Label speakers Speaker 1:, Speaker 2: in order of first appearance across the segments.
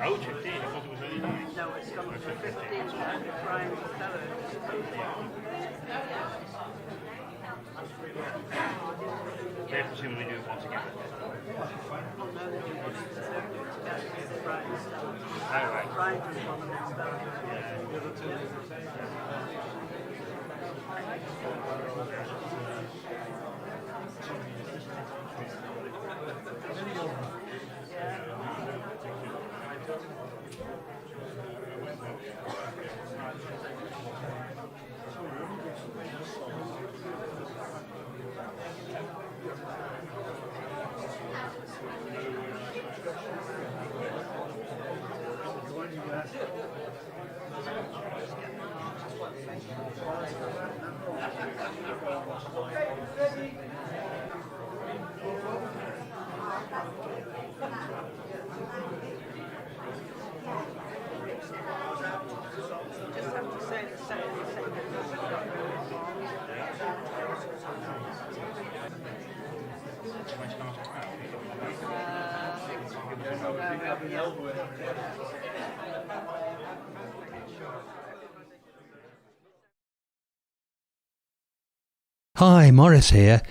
Speaker 1: Oh, 15, I thought it was only 9.
Speaker 2: No, it's gone to 15 Brian Costello.
Speaker 1: They presumably do it all together.
Speaker 2: Well, no, they do it together with Brian Costello.
Speaker 1: Oh, right.
Speaker 2: Brian does one and Costello. Just have to say the second
Speaker 3: Hi, Maurice here.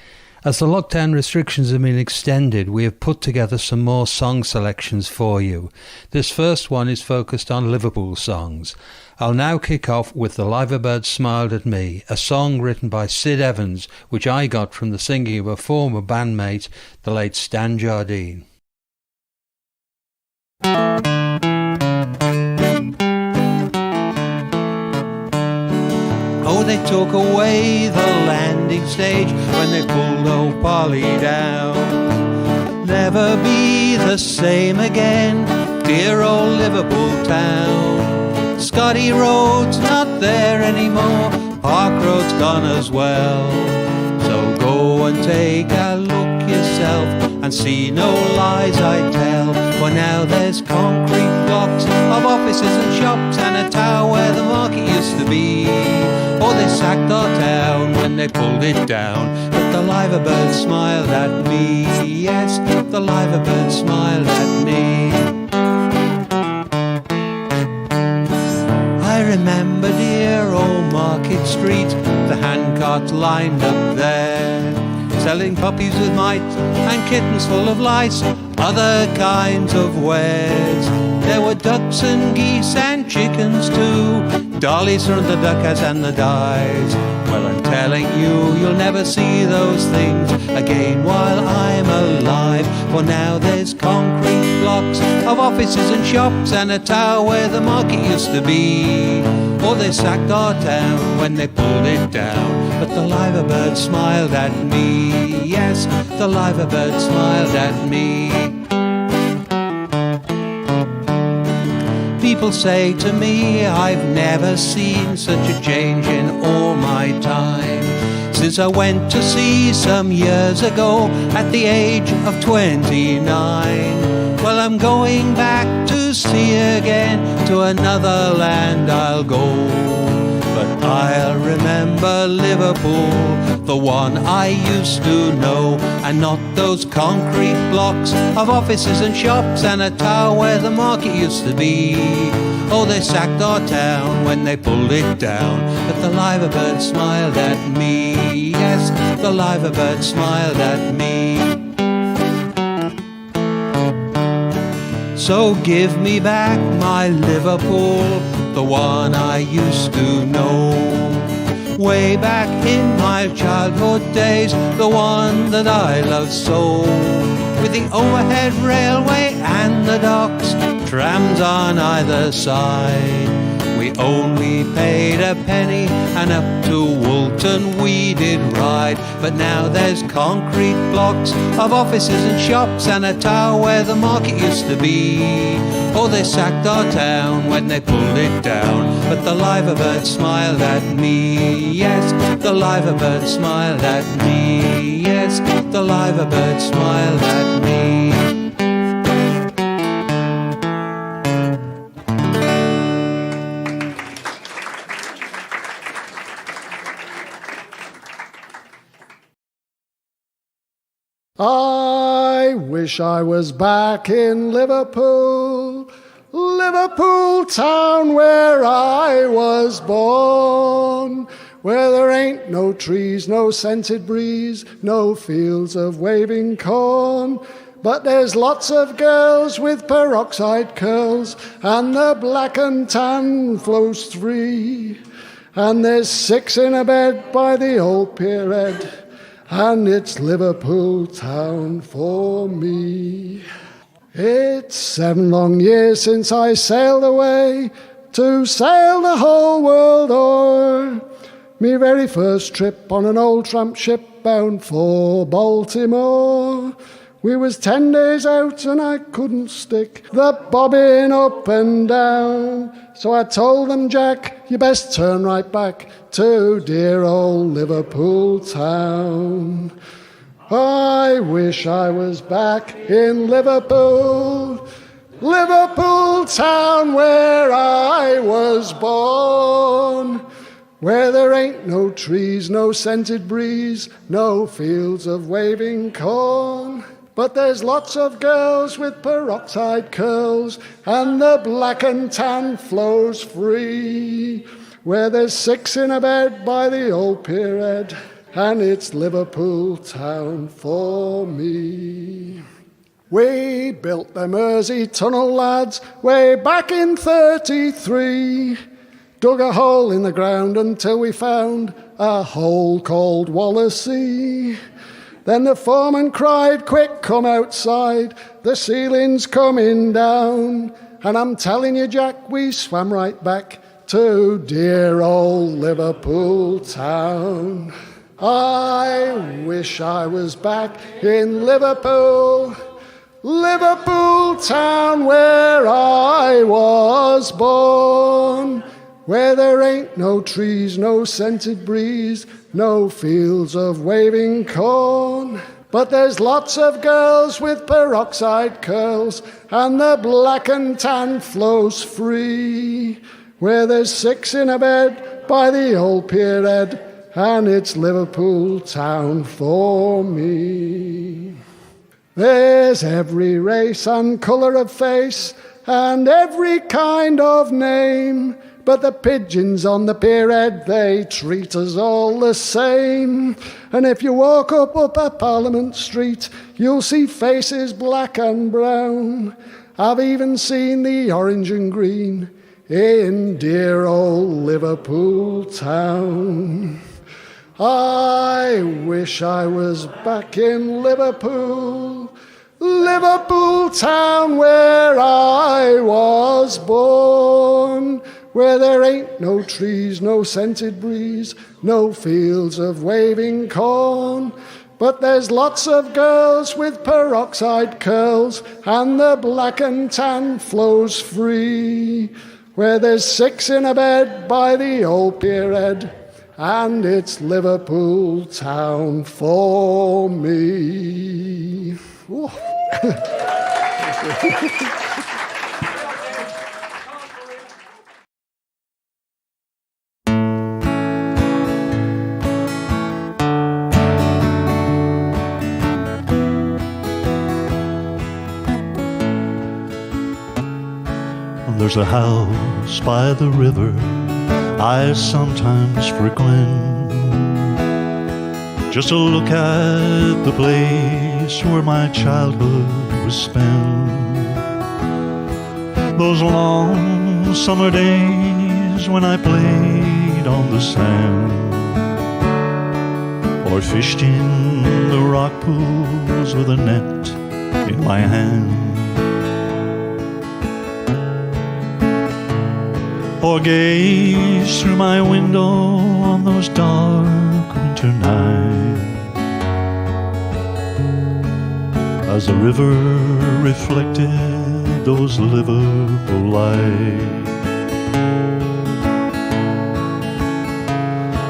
Speaker 3: As the lockdown restrictions have been extended, we have put together some more song selections for you. This first one is focused on Liverpool songs. I'll now kick off with The Liver Bird Smiled at Me, a song written by Sid Evans, which I got from the singing of a former bandmate, the late Stan Jardine. Oh, they took away the landing stage when they pulled old Polly down. Never be the same again, dear old Liverpool town. Scotty Road's not there anymore, Park Road's gone as well. So go Go and take a look yourself and see no lies I tell. For now there's concrete blocks of offices and shops and a tower where the market used to be. Oh, they sacked our town when they pulled it down, but the liver bird smiled at me. Yes, the liver bird smiled at me. I remember dear old Market Street, the handcarts lined up there, selling puppies with might and kittens full of lice, other kinds of wares. There were ducks and geese and chickens too, dollies from the duckers and the dies. Well, I'm telling you, you'll never see those things again while I'm alive. For now there's concrete blocks of offices and shops and a tower where the market used to be. Oh, they sacked our town when they pulled it down, but the liver bird smiled at me. Yes, the liver bird smiled at me. People say to me I've never seen such a change in all my time, since I went to sea some years ago at the age of 29. Well, I'm going back to sea again, to another land I'll go, but I'll remember Liverpool, the one I used to know, and not those concrete blocks of offices and shops and a tower where the market used to be. Oh, they sacked our town when they pulled it down, but the liver bird smiled at me. Yes, the liver bird smiled at me. So give me back my Liverpool, the one I used to know, way back in my childhood days, the one that I loved so, with the overhead railway and the docks, trams on either side. We only paid a penny and up to Woolton we did ride, but now there's concrete blocks of offices and shops and a tower where the market used to be. Oh, they sacked our town when they pulled it down, but the liver bird smiled at me. Yes, the liver bird smiled at me. Yes, the liver bird smiled at me.
Speaker 4: I wish I was back in Liverpool, Liverpool town where I was born, where there ain't no trees, no scented breeze, no fields of waving corn, but there's lots of girls with peroxide curls, and the black and tan flows free, and there's 6 in a bed by the old pier head, and it's Liverpool town for me. It's 7 long years since I sailed away to sail the whole world o'er. Me very first trip on an old tramp ship bound for Baltimore. We was 10 days out and I couldn't stick the bobbin up and down. So I told them, Jack, you best turn right back to dear old Liverpool town. I wish I was back in Liverpool, Liverpool town where I was born, where there ain't no trees, no scented breeze, no fields of waving corn, but there's lots of girls with peroxide curls, and the black and tan flows free, where there's 6 in a bed by the old pier head, and it's Liverpool town for me. We built the Mersey tunnel, lads, way back in 33, dug a hole in the ground until we found a hole called Wallasey. Then the foreman cried, quick, come outside, the ceiling's coming down. And I'm telling you, Jack, we swam right back to dear old Liverpool town. I wish I was back in Liverpool, Liverpool town where I was born, where there ain't no trees, no scented breeze, no fields of waving corn. But there's lots of girls with peroxide curls, and the black and tan flows free, where there's 6 in a bed by the old pier head, and it's Liverpool town for me. There's every race and colour of face, and every kind of name, but the pigeons on the pier head, they treat us all the same. And if you walk up Upper Parliament Street, you'll see faces black and brown. I've even seen the orange and green in dear old Liverpool town. I wish I was back in Liverpool, Liverpool town where I was born, where there ain't no trees, no scented breeze, no fields of waving corn. But there's lots of girls with peroxide curls, and the black and tan flows free, where there's 6 in a bed by the old pier head, and it's Liverpool town for me.
Speaker 5: There's a house by the river I sometimes frequent, just to look at the place where my childhood was spent. Those long summer days when I played on the sand, or fished in the rock pools with a net in my hand, or gaze through my window on those dark winter nights as the river reflected those Liverpool lights.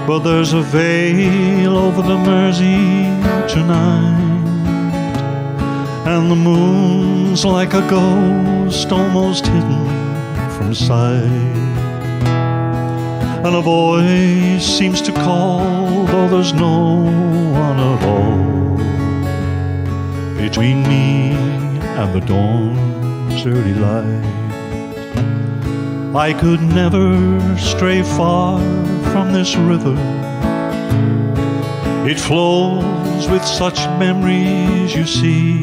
Speaker 5: But there's a veil over the Mersey tonight, and the moon's like a ghost almost hidden from sight. And a voice seems to call, though there's no one at all between me and the dawn's early light. I could never stray far from this river. It flows with such memories, you see,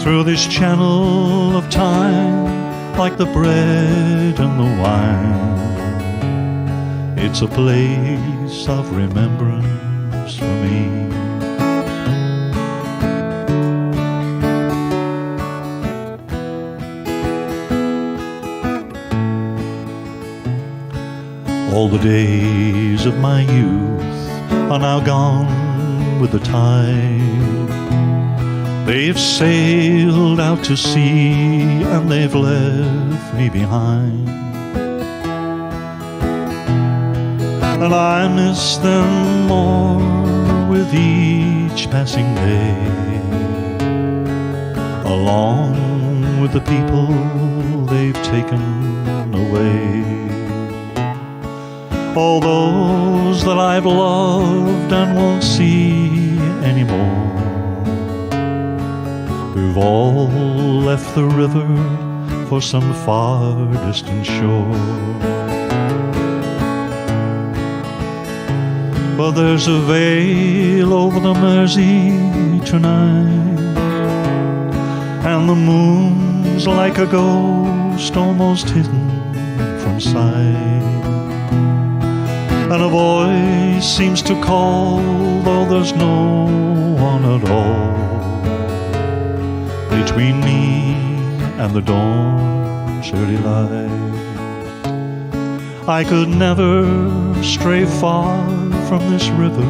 Speaker 5: through this channel of time, like the bread and the wine. It's a place of remembrance for me. All the days of my youth are now gone with the tide. They've sailed out to sea and they've left me behind. And I miss them more with each passing day, along with the people they've taken away. All those that I've loved and won't see anymore, who've all left the river for some far distant shore. But there's a veil over the Mersey tonight, and the moon's like a ghost almost hidden from sight. And a voice seems to call, though there's no one at all between me and the dawn's early light. I could never stray far from this river.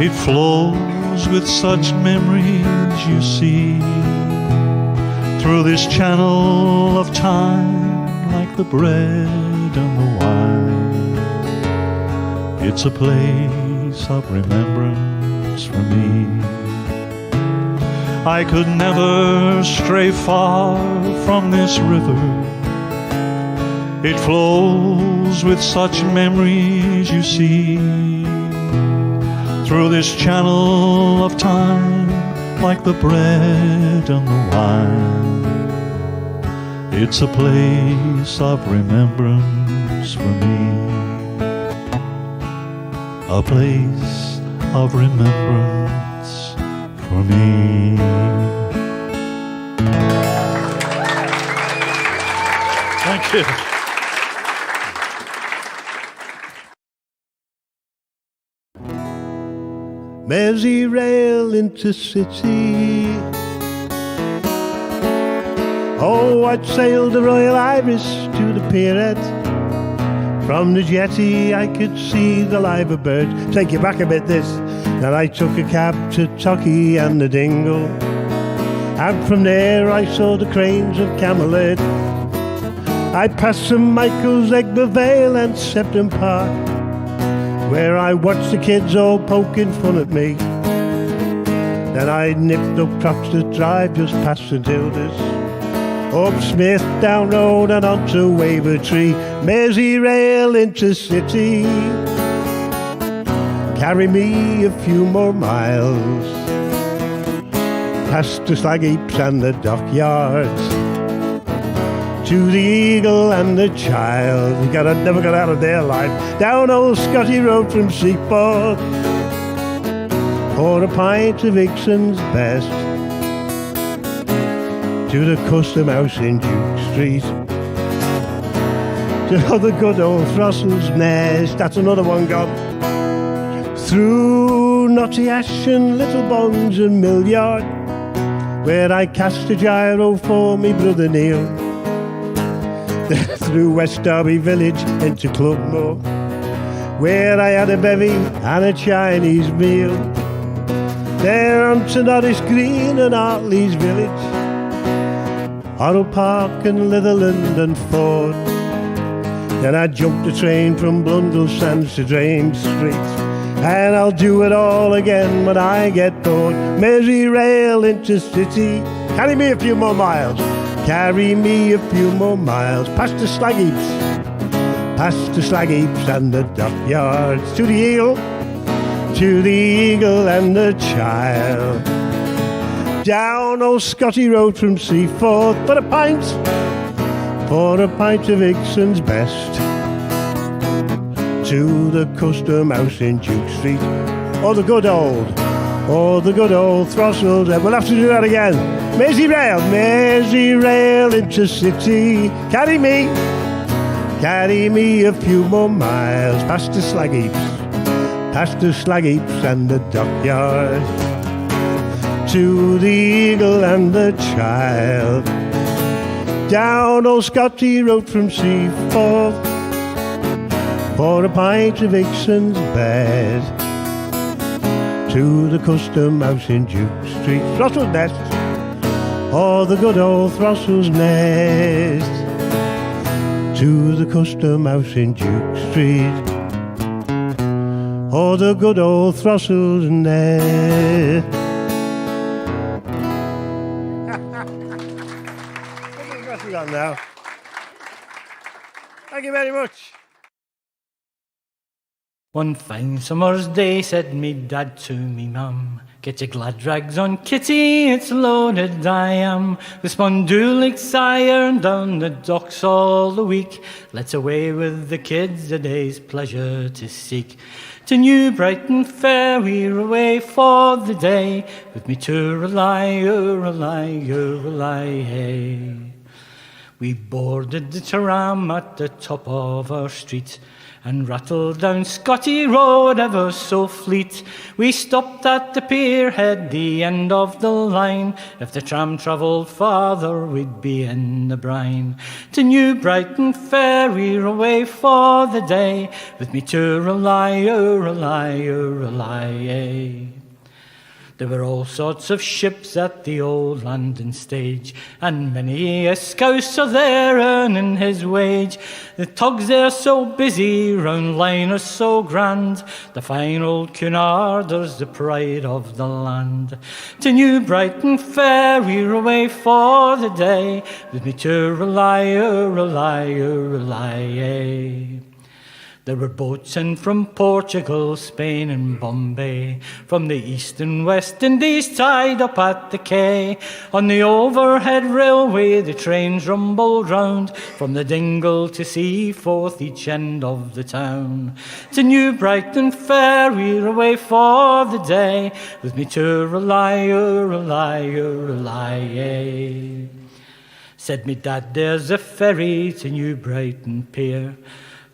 Speaker 5: It flows with such memories, you see, through this channel of time, like the bread and the wine. It's a place of remembrance for me. I could never stray far from this river. It flows with such memories, you see, through this channel of time, like the bread and the wine. It's a place of remembrance for me. A place of remembrance for me. Thank you.
Speaker 6: Mersey rail intercity. Oh, I'd sailed the Royal Iris to the Pierhead. From the jetty I could see the liver bird. Take you back a bit this. Then I took a cab to Tucky and the Dingle, and from there I saw the cranes of Camelot. I passed St Michael's, Egbert Vale and Septon Park, where I watched the kids all poking fun at me. Then I nipped up Croxteth Drive just past St Hilda's, up Smith Down Road and onto Wavertree. Mersey rail intercity, carry me a few more miles, past the slag heaps and the dockyards, to the Eagle and the Child. We never got out of there alive. Down old Scotty Road from Seaforth, for a pint of Ixon's best, to the Custom House in Duke Street, to the good old Throstle's Nest. That's another one gone. Through Knotty Ash and Little Bonds and Millyard, where I cast a gyro for me brother Neil. Through West Derby Village into Clubmore, where I had a bevy and a Chinese meal. There on to Norris Green and Hartley's Village, Orrell Park and Litherland and Ford. Then I jumped the train from Blundell Sands to Drain Street, and I'll do it all again when I get bored. Mersey rail intercity, carry me a few more miles, carry me a few more miles, past the slag heaps, past the slag heaps and the dockyards, to the Eagle and the Child. Down old Scotty Road from Seaforth for a pint of Ixon's best, to the Custom House in Duke Street, or the good old Throstle's. We'll have to do that again. Mersey rail intercity, carry me a few more miles, past the slag heaps and the dockyard, to the Eagle and the Child. Down old Scotty Road from Seaforth, for a pint of Ixon's bed, to the Custom House in Duke Street, Throstle's Nest, or the good old Throstle's Nest, to the Custom House in Duke Street, or the good old Throstle's Nest. Now. Thank you very much.
Speaker 7: One fine summer's day said me dad to me mum, get your glad rags on, Kitty, it's loaded I am, with Spondulic sire and down the docks all the week. Let's away with the kids, a day's pleasure to seek. To New Brighton fair we're away for the day, with me to rely, hey. We boarded the tram at the top of our street, and rattled down Scotty Road ever so fleet. We stopped at the pier head, the end of the line. If the tram travelled farther, we'd be in the brine. To New Brighton fair we're away for the day, with me to rely, eh. There were all sorts of ships at the old landing stage, and many a scouser there earning his wage. The tugs there so busy, round liners so grand, the fine old Cunarder's the pride of the land. To New Brighton fair we're away for the day, with me to rely, There were boats in from Portugal, Spain and Bombay, from the East and West Indies tied up at the quay. On the overhead railway the trains rumbled round, from the Dingle to Seaforth, each end of the town. To New Brighton fair we're away for the day, with me to rely. Said me dad, there's a ferry to New Brighton pier,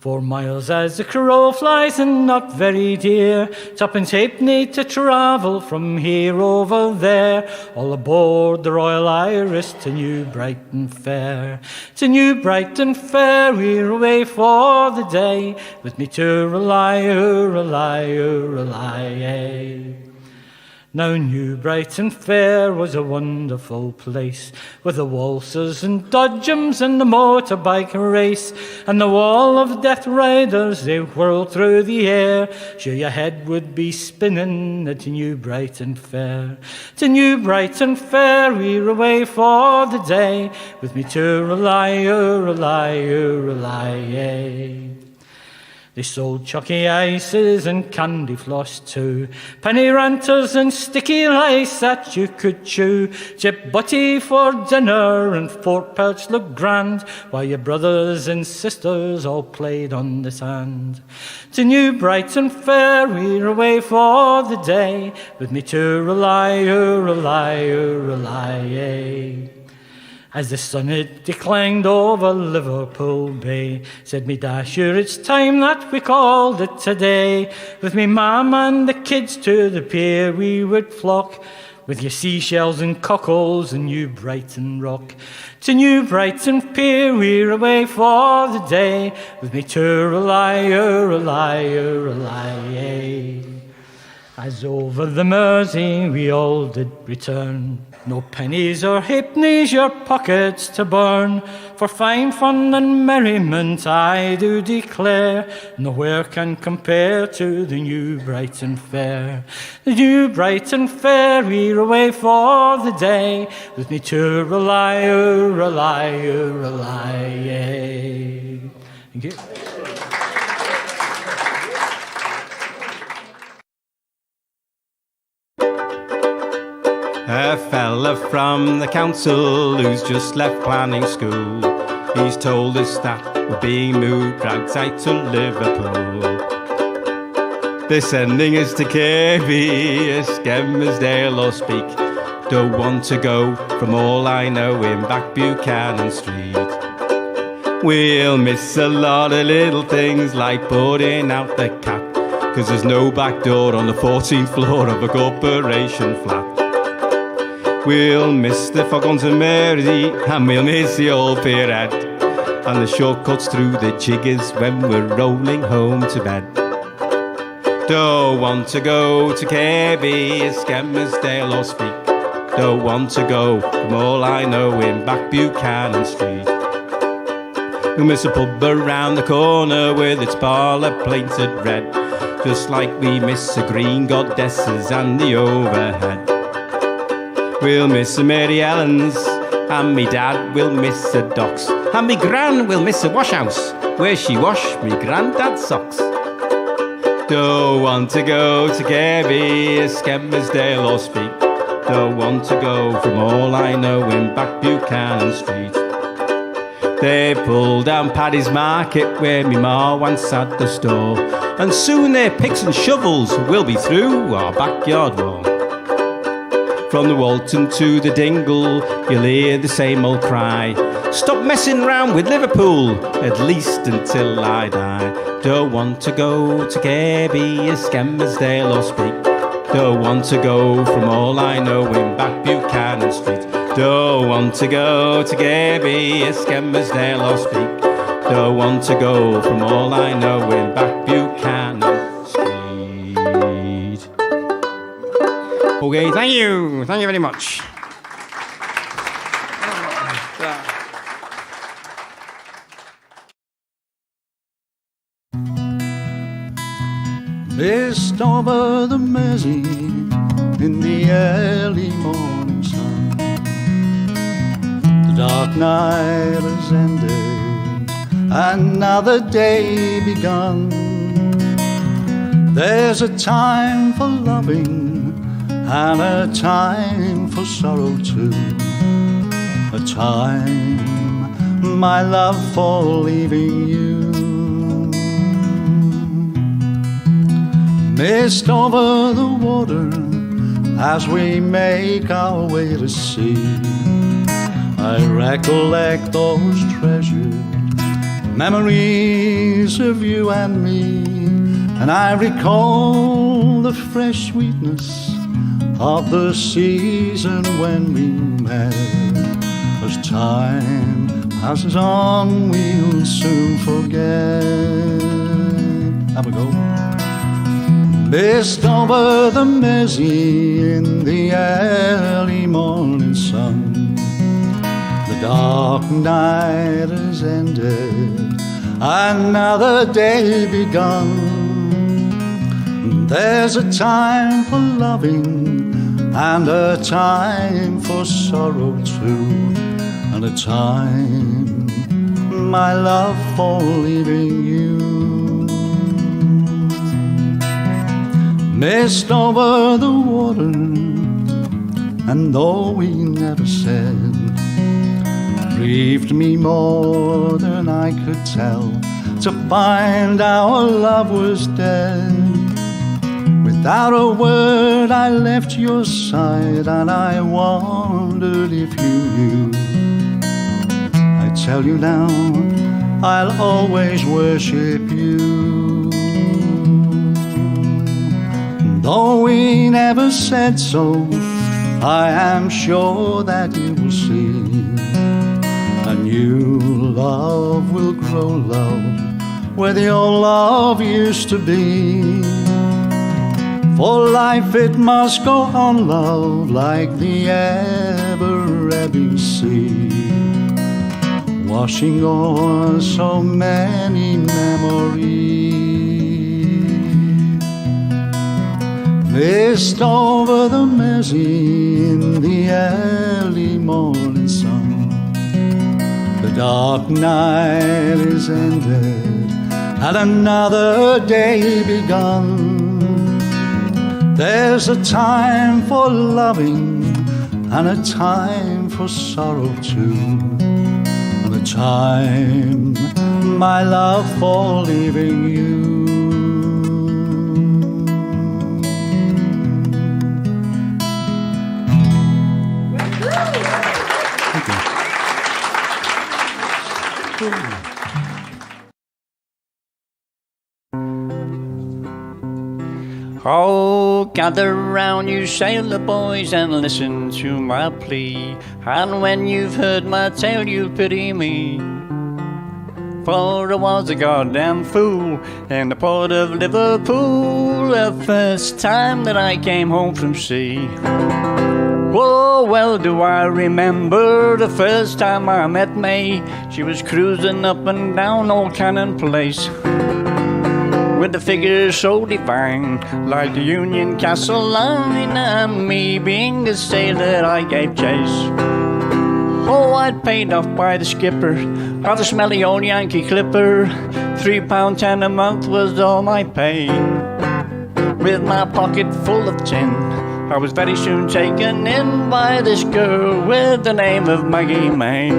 Speaker 7: 4 miles as the crow flies and not very dear. Tuppence halfpenny to travel from here over there, all aboard the Royal Iris to New Brighton fair. To New Brighton fair we're away for the day, with me to rely. Now New Brighton fair was a wonderful place, with the waltzers and dodgems and the motorbike race, and the wall of death riders they whirled through the air. Sure your head would be spinning at New Brighton fair. To New Brighton fair we're away for the day, with me to rely. They sold chucky ices and candy floss too, penny ranters and sticky lice that you could chew. Chip butty for dinner and fork pelts looked grand, while your brothers and sisters all played on the sand. To New Brighton fair we're away for the day, with me to rely. As the sun had declined over Liverpool Bay, said me Dasher, it's time that we called it today. With me mam and the kids to the pier we would flock, with your seashells and cockles and New Brighton rock. To New Brighton pier we're away for the day, with me to rely. As over the Mersey we all did return, no pennies or halfpennies your pockets to burn. For fine fun and merriment I do declare, nowhere can compare to the New Brighton fair. The New Brighton fair we're away for the day, with me to rely. Thank you.
Speaker 8: A fella from the council who's just left planning school, he's told us that we're being moved right out to Liverpool. They're sending us to KB, Skelmersdale or Speak. Don't want to go, from all I know, in back Buchanan Street. We'll miss a lot of little things like putting out the cat, 'cause there's no back door on the 14th floor of a corporation flat. We'll miss the foghorns and Mersey, and we'll miss the old pierhead, and the shortcuts through the jiggers when we're rolling home to bed. Don't want to go to KB, Skelmersdale or Speak. Don't want to go, from all I know, in back Buchanan Street. We'll miss a pub around the corner with its parlour painted red, just like we miss the green goddesses and the overhead. We'll miss the Mary Ellen's, and me dad will miss the docks, and me gran will miss the washhouse where she washed me granddad's socks. Don't want to go to KB, Skelmersdale or Speak. Don't want to go, from all I know, in back Buchanan Street. They pulled down Paddy's Market where me ma once had the store, and soon their picks and shovels will be through our backyard wall. From the Walton to the Dingle, you'll hear the same old cry, stop messing round with Liverpool, at least until I die. Don't want to go to KB, Skelmersdale or Speak. Don't want to go, from all I know, in back Buchanan Street. Don't want to go to KB, Skelmersdale or Speak. Don't want to go, from all I know, in back Buchanan Street. Okay, thank you. Thank you very much.
Speaker 5: Mist over the Mersey in the early morning sun. The dark night has ended, another day begun. There's a time for loving and a time for sorrow too. A time, my love, for leaving you. Mist over the water as we make our way to sea. I recollect those treasured memories of you and me, and I recall the fresh sweetness of the season when we met. As time passes on, we'll soon forget. Have a go. Mist over the Mersey in the early morning sun. The dark night has ended, another day begun. There's a time for loving and a time for sorrow too, and a time, my love, for leaving you. Mist over the water, and though we never said, grieved me more than I could tell, to find our love was dead. Without a word I left your side, and I wondered if you knew. I tell you now, I'll always worship you. Though we never said so, I am sure that you will see. A new love will grow love where the old love used to be. For life it must go on, love, like the ever-ebbing sea, washing o'er so many memories. Mist over the Mersey in the early morning sun. The dark night is ended, and another day begun. There's a time for loving and a time for sorrow too, and a time, my love, for leaving you.
Speaker 7: Oh, gather round, you sailor boys, and listen to my plea. And when you've heard my tale, you pity me. For I was a goddamn fool in the port of Liverpool the first time that I came home from sea. Oh, well do I remember the first time I met May. She was cruising up and down Old Cannon Place, with the figures so divine, like the Union Castle line, and me being the sailor I gave chase. Oh, I'd paid off by the skipper of the smelly old Yankee clipper. £3.10 a month was all my pay. With my pocket full of tin, I was very soon taken in by this girl with the name of Maggie May.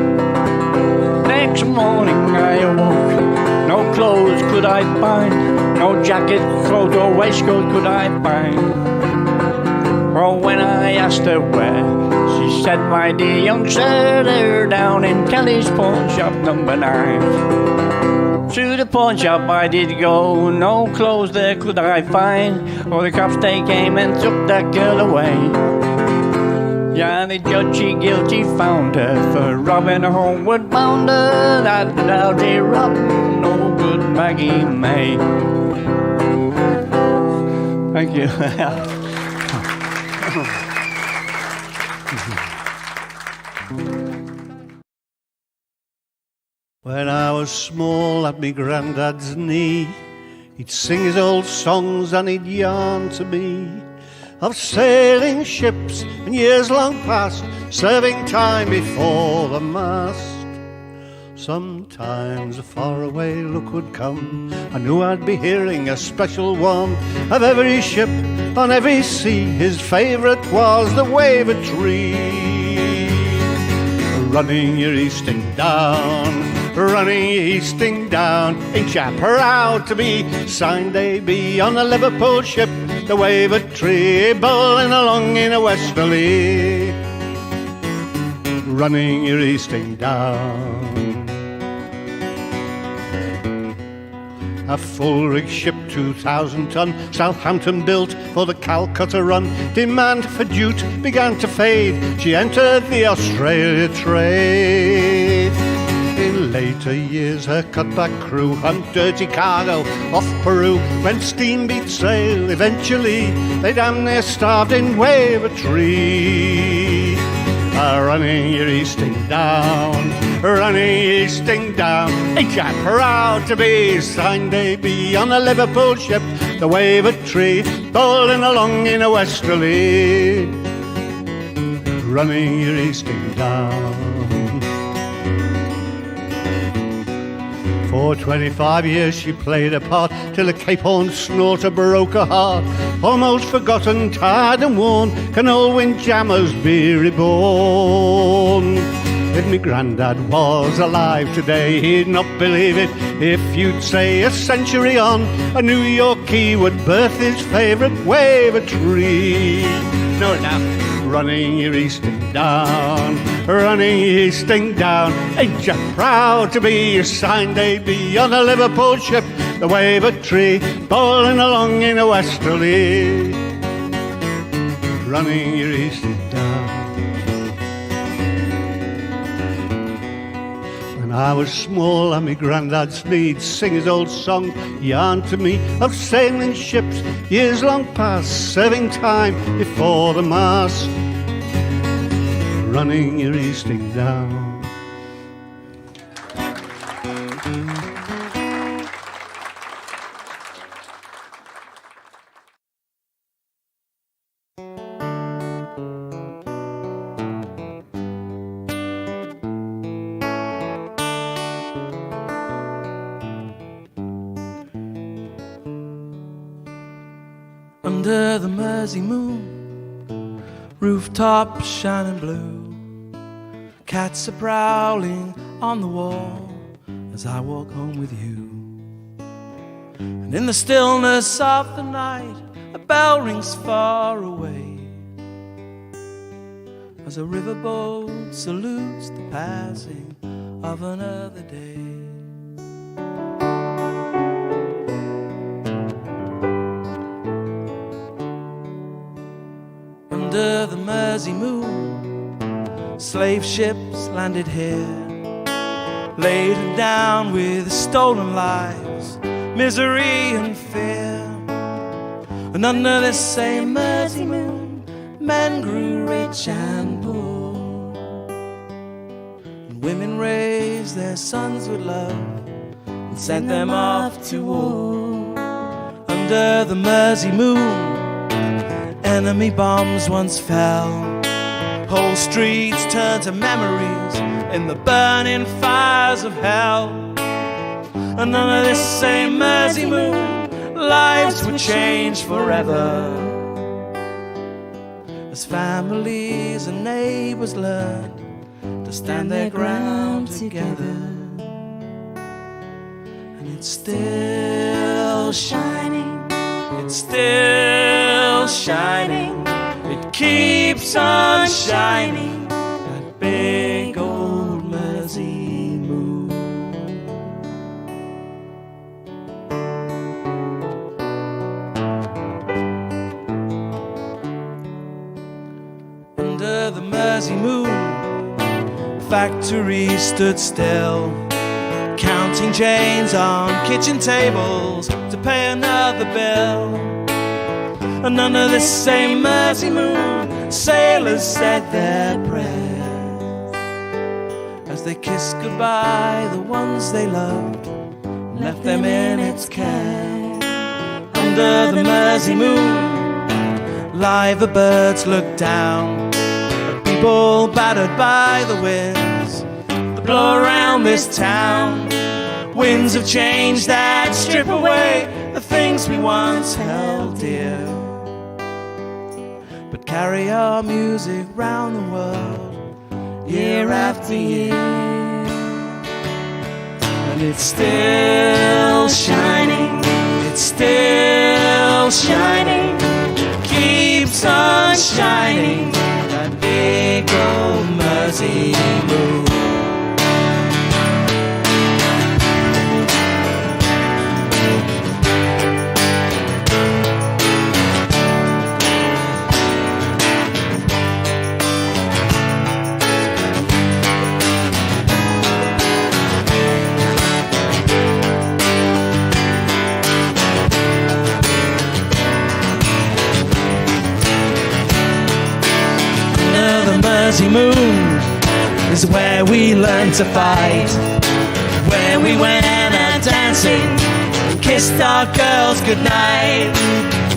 Speaker 7: Next morning I awoke, no clothes could I find, no jacket, coat or waistcoat could I find. Oh, when I asked her where, she said, my dear young sir, they're down in Kelly's pawn shop number 9. To the pawn shop I did go, no clothes there could I find. Oh, the cops they came and took that girl away. Yeah, the judge he guilty found her for robbing a homeward bounder. That doughty rotten, no good Maggie May. Thank you.
Speaker 6: When I was small at me granddad's knee, he'd sing his old songs and he'd yarn to me of sailing ships and years long past, serving time before the mast. Sometimes a faraway look would come, I knew I'd be hearing a special one of every ship on every sea. His favourite was the waver tree. Running your easting down, running easting down, ain't ya proud to be signed A.B. on a Liverpool ship, the waver tree, bowling along in a westerly. Running your easting down. A full-rig ship, 2,000 ton, Southampton built for the Calcutta run. Demand for jute began to fade. She entered the Australia trade. In later years, her cutback crew hunt dirty cargo off Peru. When steam beat sail, eventually they damn near starved in Wavertree. Running your easting down, running easting down, ain't ya proud to be signed A.B. on a Liverpool ship, the Wavertree, bowling along in a westerly. Running your easting down. For 25 years she played a part, till a Cape Horn snorter broke her heart. Almost forgotten, tired and worn, can old windjammers be reborn? If me grandad was alive today, he'd not believe it if you'd say a century on, a New Yorkie would birth his favourite Wavertree. No, now, running your easting down, running easting down, ain't ya proud to be signed A.B. on a Liverpool ship, the Wavertree, bowling along in a westerly. Running your easting down. When I was small and me granddad's knee, he'd sing his old song, yarn to me of sailing ships, years long past, serving time before the mast. Running your easting down.
Speaker 9: Under the Mersey moon, rooftops shining blue, cats are prowling on the wall as I walk home with you. And in the stillness of the night, a bell rings far away as a riverboat salutes the passing of another day. Under the Mersey moon, slave ships landed here, laden down with stolen lives, misery and fear. And under this same Mersey moon, men grew rich and poor, and women raised their sons with love and sent them off to war. Under the Mersey moon, enemy bombs once fell, whole streets turned to memories in the burning fires of hell. And under this same Mersey moon, lives were changed forever, as families and neighbours learned to stand their ground together. And it's still shining, it's still shining, it keeps on shining, that big old Mersey moon. Under the Mersey moon, factories stood still, counting change on kitchen tables to pay another bill. And under this same Mersey moon, sailors said their prayers as they kissed goodbye the ones they loved, left them in its care. Under the Mersey moon, live the birds looked down at people battered by the winds that blow around this town. Winds of change that strip away the things we once held dear, but carry our music round the world year after year. And it's still shining, it's still shining, keeps on shining, that big old Mersey moon. Mersey moon is where we learned to fight, where we went out dancing and kissed our girls goodnight,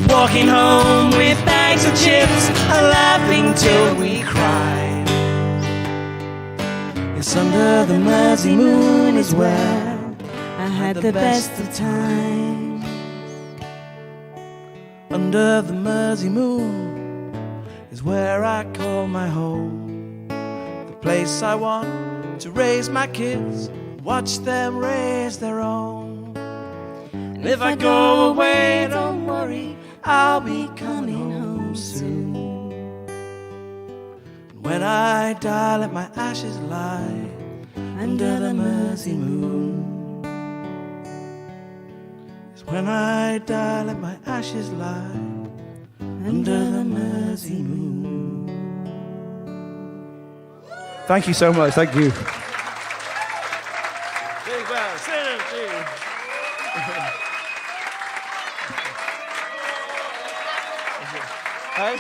Speaker 9: walking home with bags of chips and laughing till we cried. Yes, under the Mersey moon is where I had the best of times. Under the Mersey moon is where I call my home, the place I want to raise my kids, watch them raise their own. And if I go away, don't worry, I'll be coming home soon. And when I die, let my ashes lie under the Mersey moon. Yes, when I die, let my ashes lie under the Mersey moon.
Speaker 8: Thank you so much. Thank you.
Speaker 9: Hey?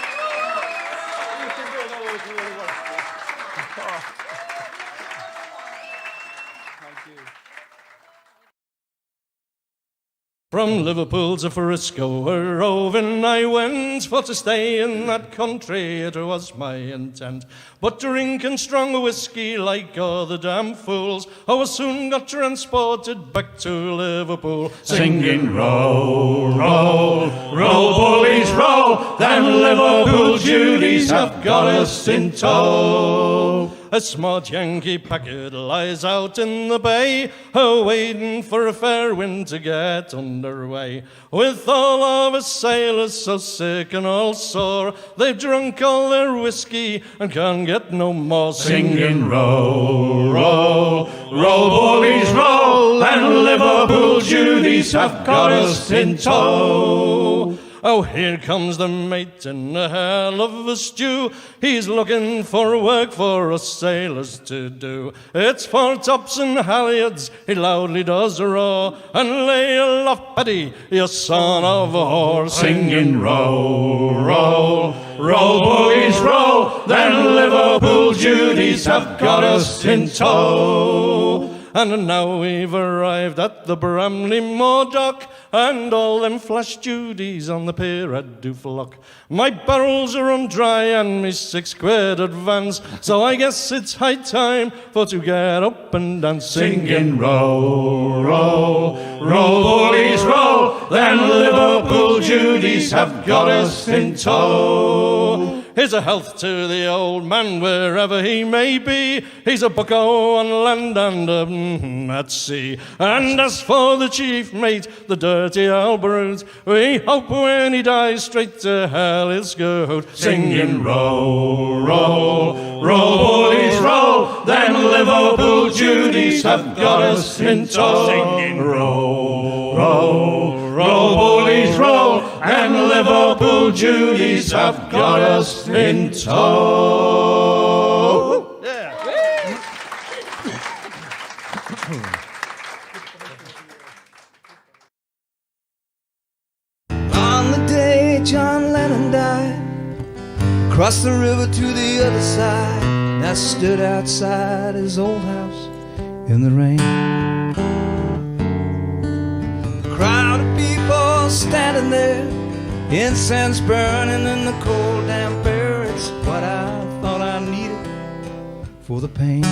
Speaker 5: From Liverpool to Frisco a roving I went, for to stay in that country it was my intent. But drinking strong whiskey like other damn fools, I was soon got transported back to Liverpool, singing row, row, row, bullies row, them Liverpool Judies have got us in tow. A smart Yankee packet lies out in the bay, waiting for a fair wind to get underway. With all of us sailors so sick and all sore, they've drunk all their whiskey and can't get no more. Singing row, row, row, bullies row, and Liverpool Judies have got us in tow. Oh, here comes the mate in a hell of a stew. He's looking for work for us sailors to do. It's for tops and halyards, he loudly does roar, and lay aloft, Paddy, you son of a whore. Singing row, row, row, boys row, then Liverpool Judies have got us in tow. And now we've arrived at the Bramley Moor dock, and all them flash Judies on the pier do flock. My barrels are run dry and me 6 quid advance, so I guess it's high time for to get up and dance. Singing row, row, row, bullies row, then Liverpool Judies have got us in tow. Here's a health to the old man wherever he may be. He's a bucko on land and at sea. And as for the chief mate, the dirty old brute, we hope when he dies straight to hell he'll go. Singing row, row, row, bullies row, then Liverpool Judies have got us in tow. Singing row, row, row, bullies row, and Liverpool Judies have got us in tow. Yeah.
Speaker 9: On the day John Lennon died, Crossed the river to the other side, and I stood outside his old house in the rain. A crowd of people standing there, incense burning in the cold damp air. It's what I thought I needed for the pain.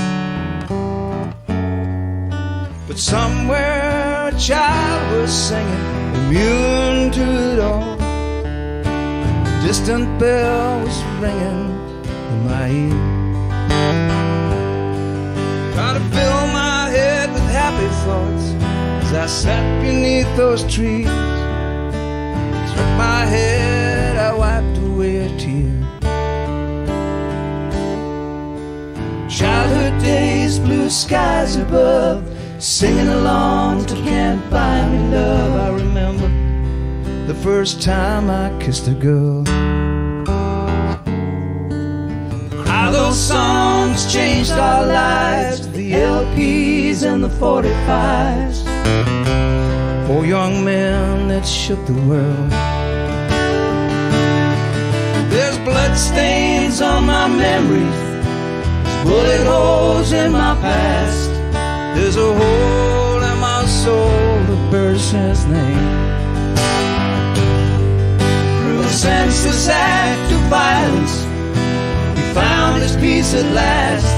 Speaker 9: But somewhere a child was singing, immune to it all. A distant bell was ringing in my ear. Trying to fill my head with happy thoughts as I sat beneath those trees. Struck my head, I wiped away a tear. Childhood days, blue skies above, singing along to Can't Buy Me Love. I remember the first time I kissed a girl. How those songs changed our lives, the LPs and the 45s. For young men that shook the world. There's blood stains on my memories, there's bullet holes in my past. There's a hole in my soul that bears his name. Through a senseless act of violence, he found his peace at last.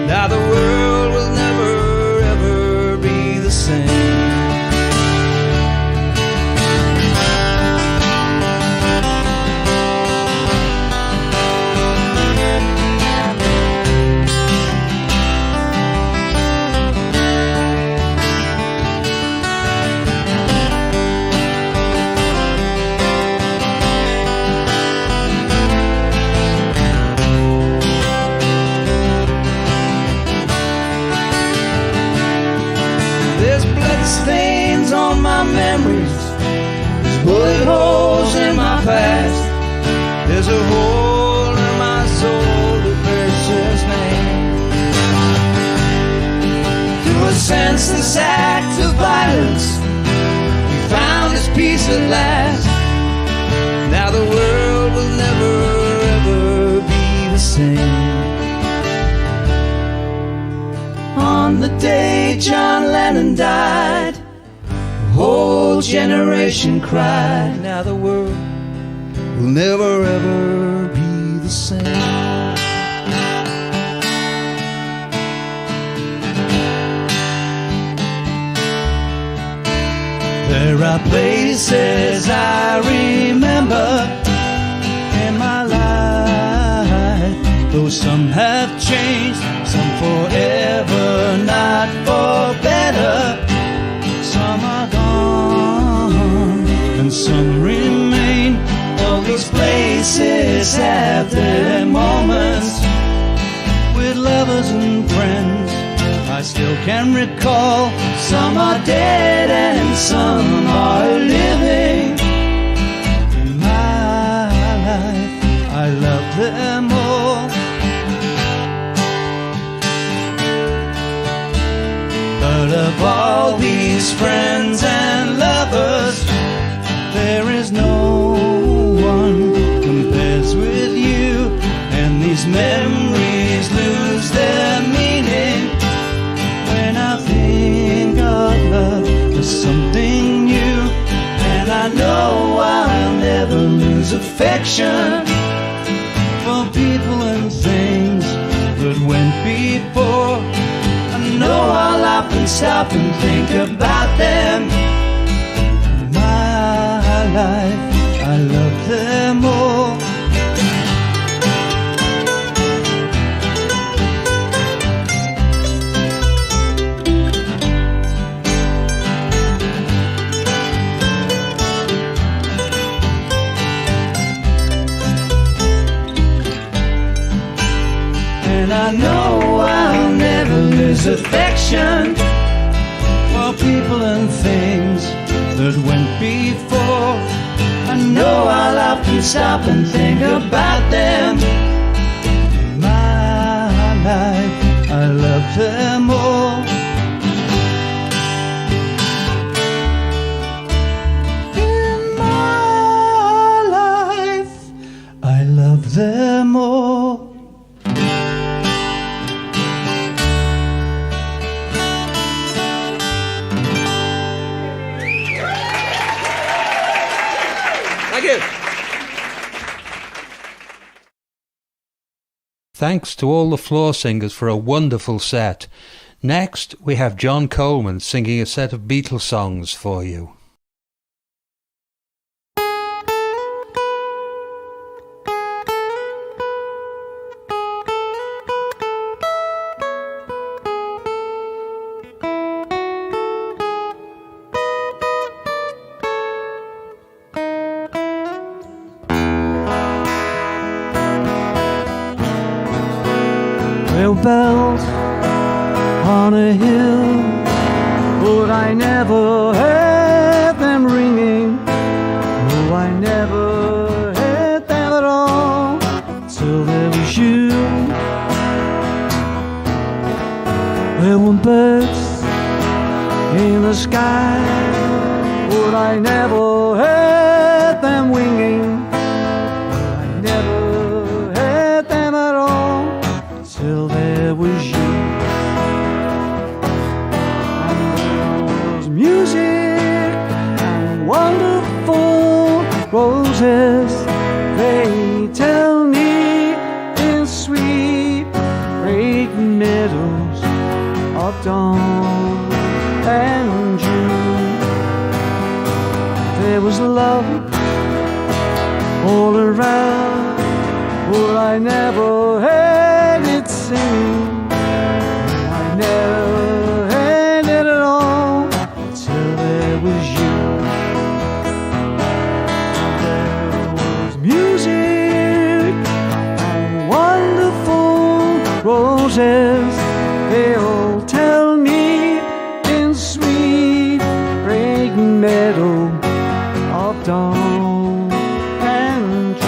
Speaker 9: Now the world will never ever be the same. Stains on my memories, there's bullet holes in my past. There's a hole in my soul that bears his name. Through a senseless act of violence, he found his peace at last. Now the world will never ever be the same. On the day John Lennon died, the whole generation cried. Now the world will never ever be the same. There are places I remember in my life, though some have changed, some forever, not for better. Some are gone and some remain. All these places have their moments with lovers and friends I still can recall. Some are dead and some are living. In my life I love them all. But of all these friends and lovers, there is no one compares with you. And these memories lose their meaning when I think of love as something new. And I know I'll never lose affection for people and things that went before. I know I'll often stop and think about them. In my life, I love them all. And I know I'll never lose affection for people and things that went before. I know I'll often stop and think about them. In my life, I love them all. In my life, I love them
Speaker 3: Thanks to all the floor singers for a wonderful set. Next, we have John Coleman singing a set of Beatles songs for you.
Speaker 9: Bells on a hill, but I never heard them ringing. No, I never heard them at all till there was you. There were birds in the sky, but I never heard them winging. I never heard them at all till there was you. And there was music and wonderful roses. They tell me in sweet fragrant meadows of dawn and June. There was love all around, but I never heard it sing. I never heard it at all till there was you. There was music and wonderful roses. They all tell me in sweet fragrant meadow of dawn and June.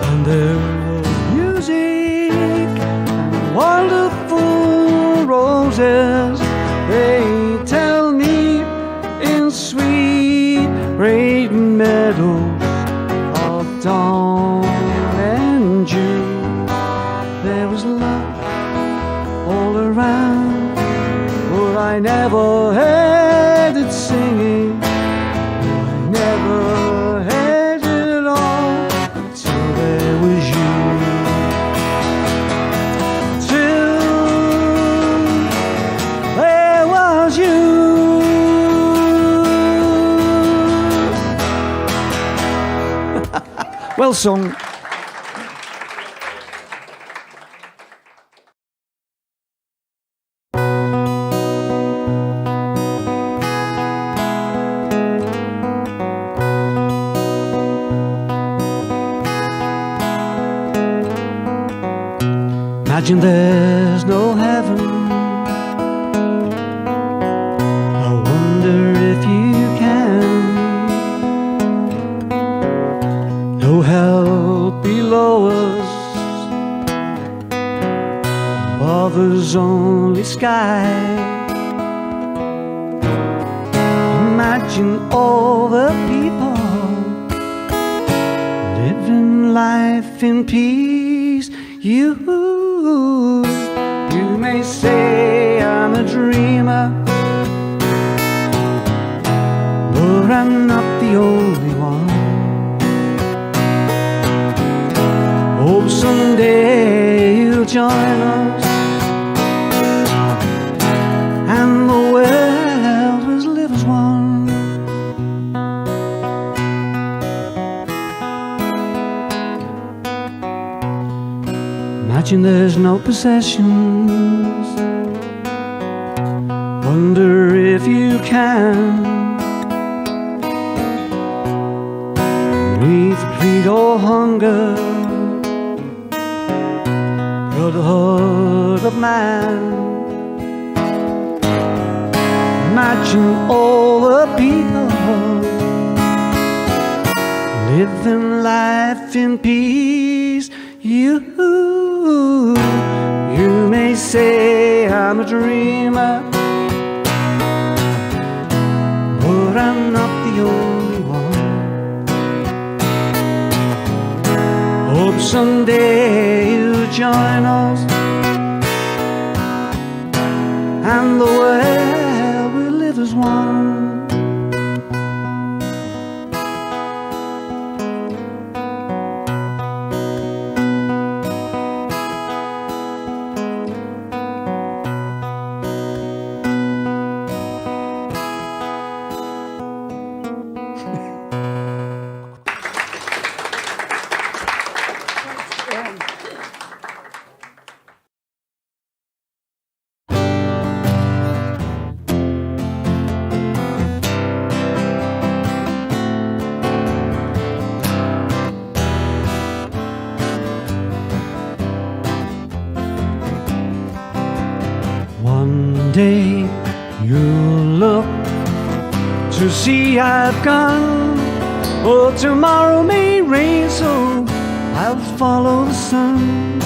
Speaker 9: And there was music and wonderful roses. They tell me in sweet fragrant meadows of dawn and June. There was love all around, but I never heard it singing. I never heard it at all till there was you. Till there was you. Well sung. Imagine there's no heaven. I wonder if you can. No hell below us, above us only sky. Imagine all the people living life in peace. You may say I'm a dreamer, but I'm not the only one. Hope someday you'll join us, and the world will live as one. Imagine there's no possessions. Wonder if you can breathe greed or hunger, brotherhood of man. Imagine all the people living life in peace. You may say I'm a dreamer, but I'm not the only one. Hope
Speaker 10: someday you'll join us, and the world will live as one.
Speaker 11: One day you'll look to see I've gone. Oh, tomorrow may rain, so I'll follow the sun.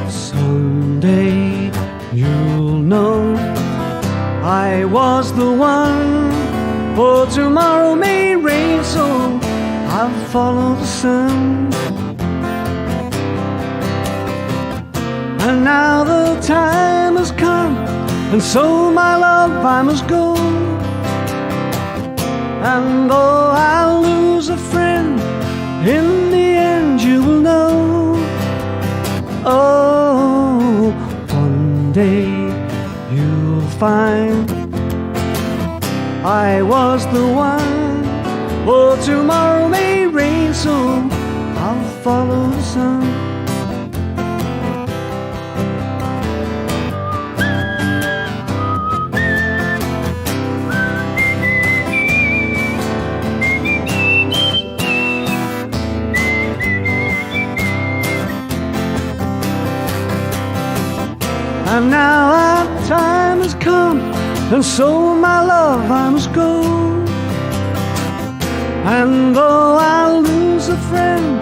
Speaker 11: Someday you'll know I was the one. Oh, tomorrow may rain, so I'll follow the sun. And now the time has come, and so my love I must go. And though I'll lose a friend, in the end you will know. Oh, one day you'll find I was the one. Oh, tomorrow may rain, so I'll follow the sun. And now our time has come, and so my love I must go. And though I'll lose a friend,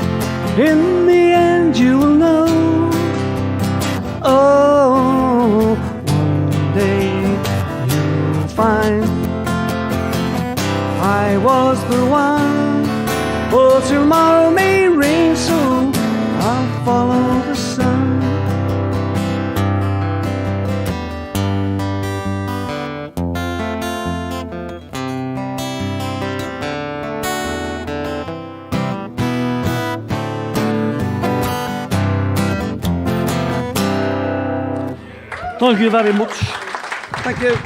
Speaker 11: in the end you will know. Oh, one day you'll find I was the one. Oh, tomorrow may rain, so I'll follow the sun.
Speaker 6: Thank you very much.
Speaker 10: Thank you.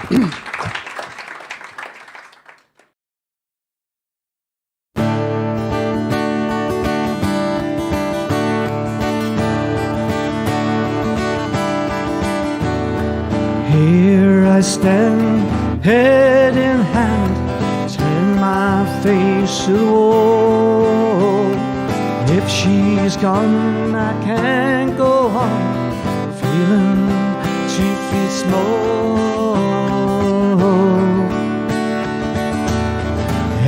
Speaker 11: Here I stand, head in hand, turn my face to the wall. If she's gone, I can't go on, feeling 2 feet small.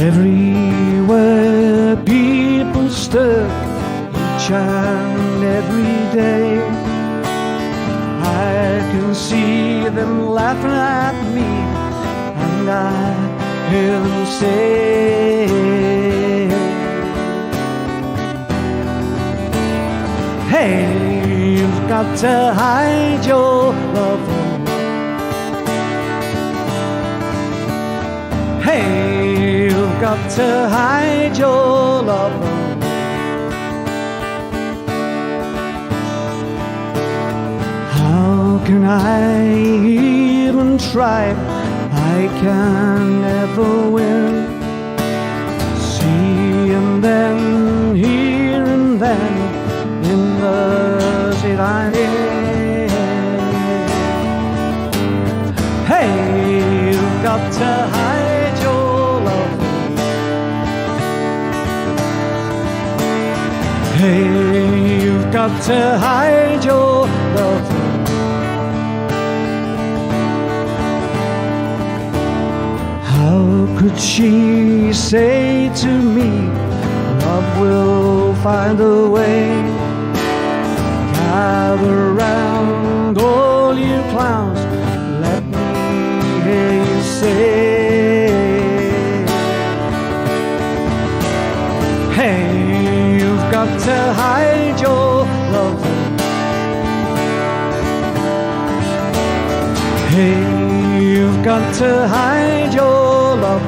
Speaker 11: Everywhere people stir, each and every day. I can see them laughing at me, and I hear them say, hey, you've got to hide your love from me. Hey, you've got to hide your love from me. How can I even try? I can never win. See and then, here and then, in the city I'm in. Hey, you've got to hide your love. Hey, you've got to hide your love. How could she say to me, love will find a way? Gather round all you clowns, let me hear you say, hey, Hey, you've got to hide your love.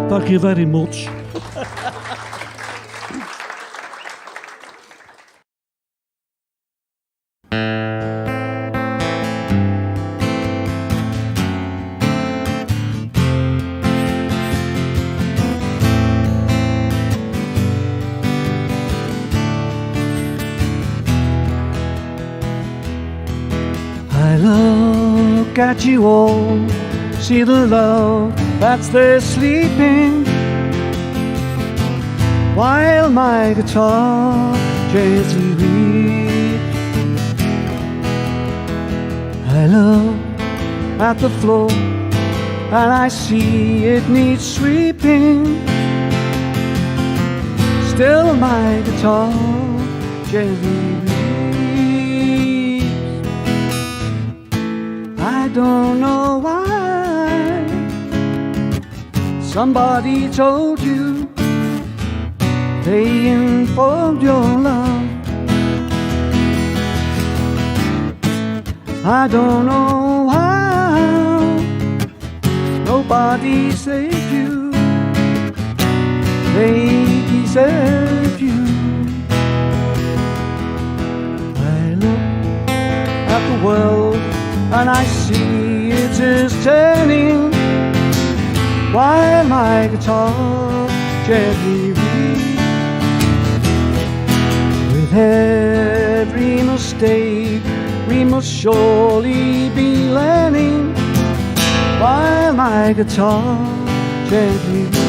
Speaker 5: Thank you very much.
Speaker 11: I look at you all, see the love that's there sleeping, while my guitar gently weeps. I look at the floor and I see it needs sweeping, still my guitar gently weeps. I don't know why somebody told you, they informed your love. I don't know how nobody saved you, they deserved you. I look at the world and I see it is turning, while my guitar gently weeps. With every mistake we must surely be learning, while my guitar gently weeps.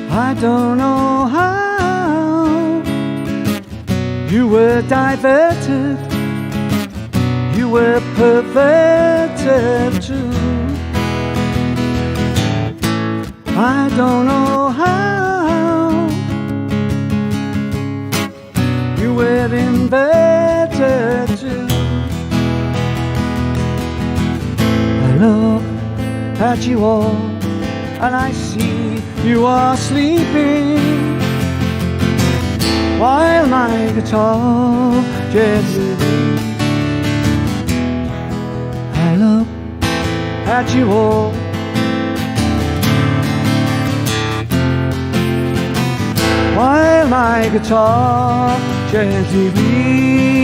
Speaker 11: I don't know how you were diverted, you were perverted too. I don't know how you were inverted too. I look at you all and I see you are sleeping, while my guitar gently weeps. I look at you all while my guitar gently weeps.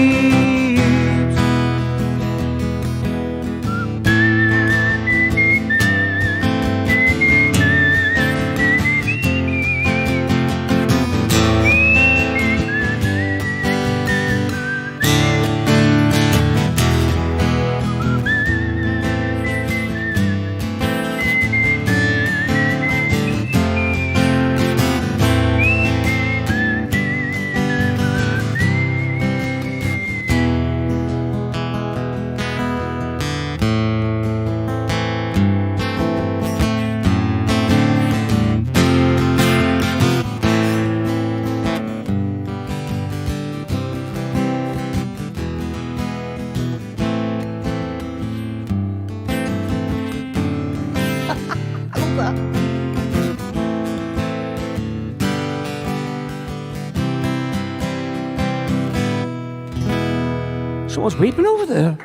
Speaker 11: Someone's weeping over there.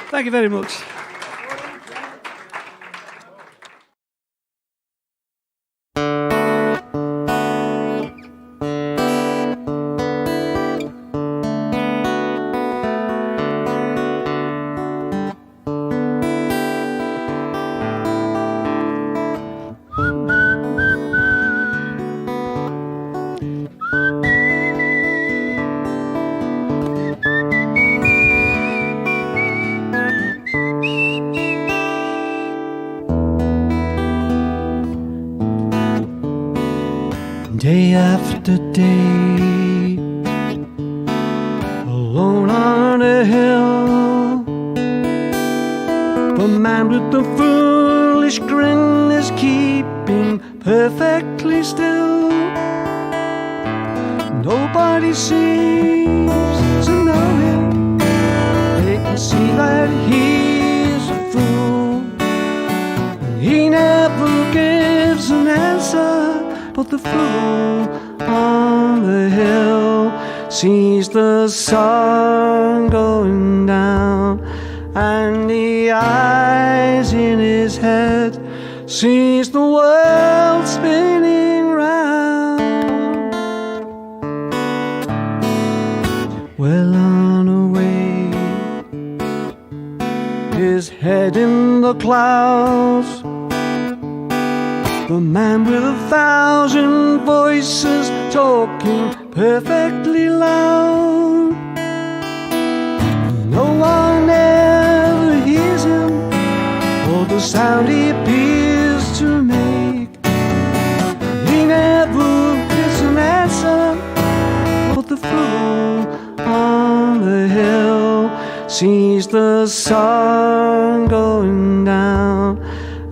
Speaker 11: Thank you very much. day after day, alone on a hill. The man with the foolish grin is keeping perfectly still. Nobody seems to know him. They can see that he's a fool. He never gives an answer, but the fool on the hill sees the sun going down, and the eyes in his head sees the world spinning round. Well on a way, his head in the clouds, the man with 1,000 voices talking perfectly loud. No one ever hears him, or the sound he appears to make. He never gets an answer, but the fool on the hill sees the sun going down,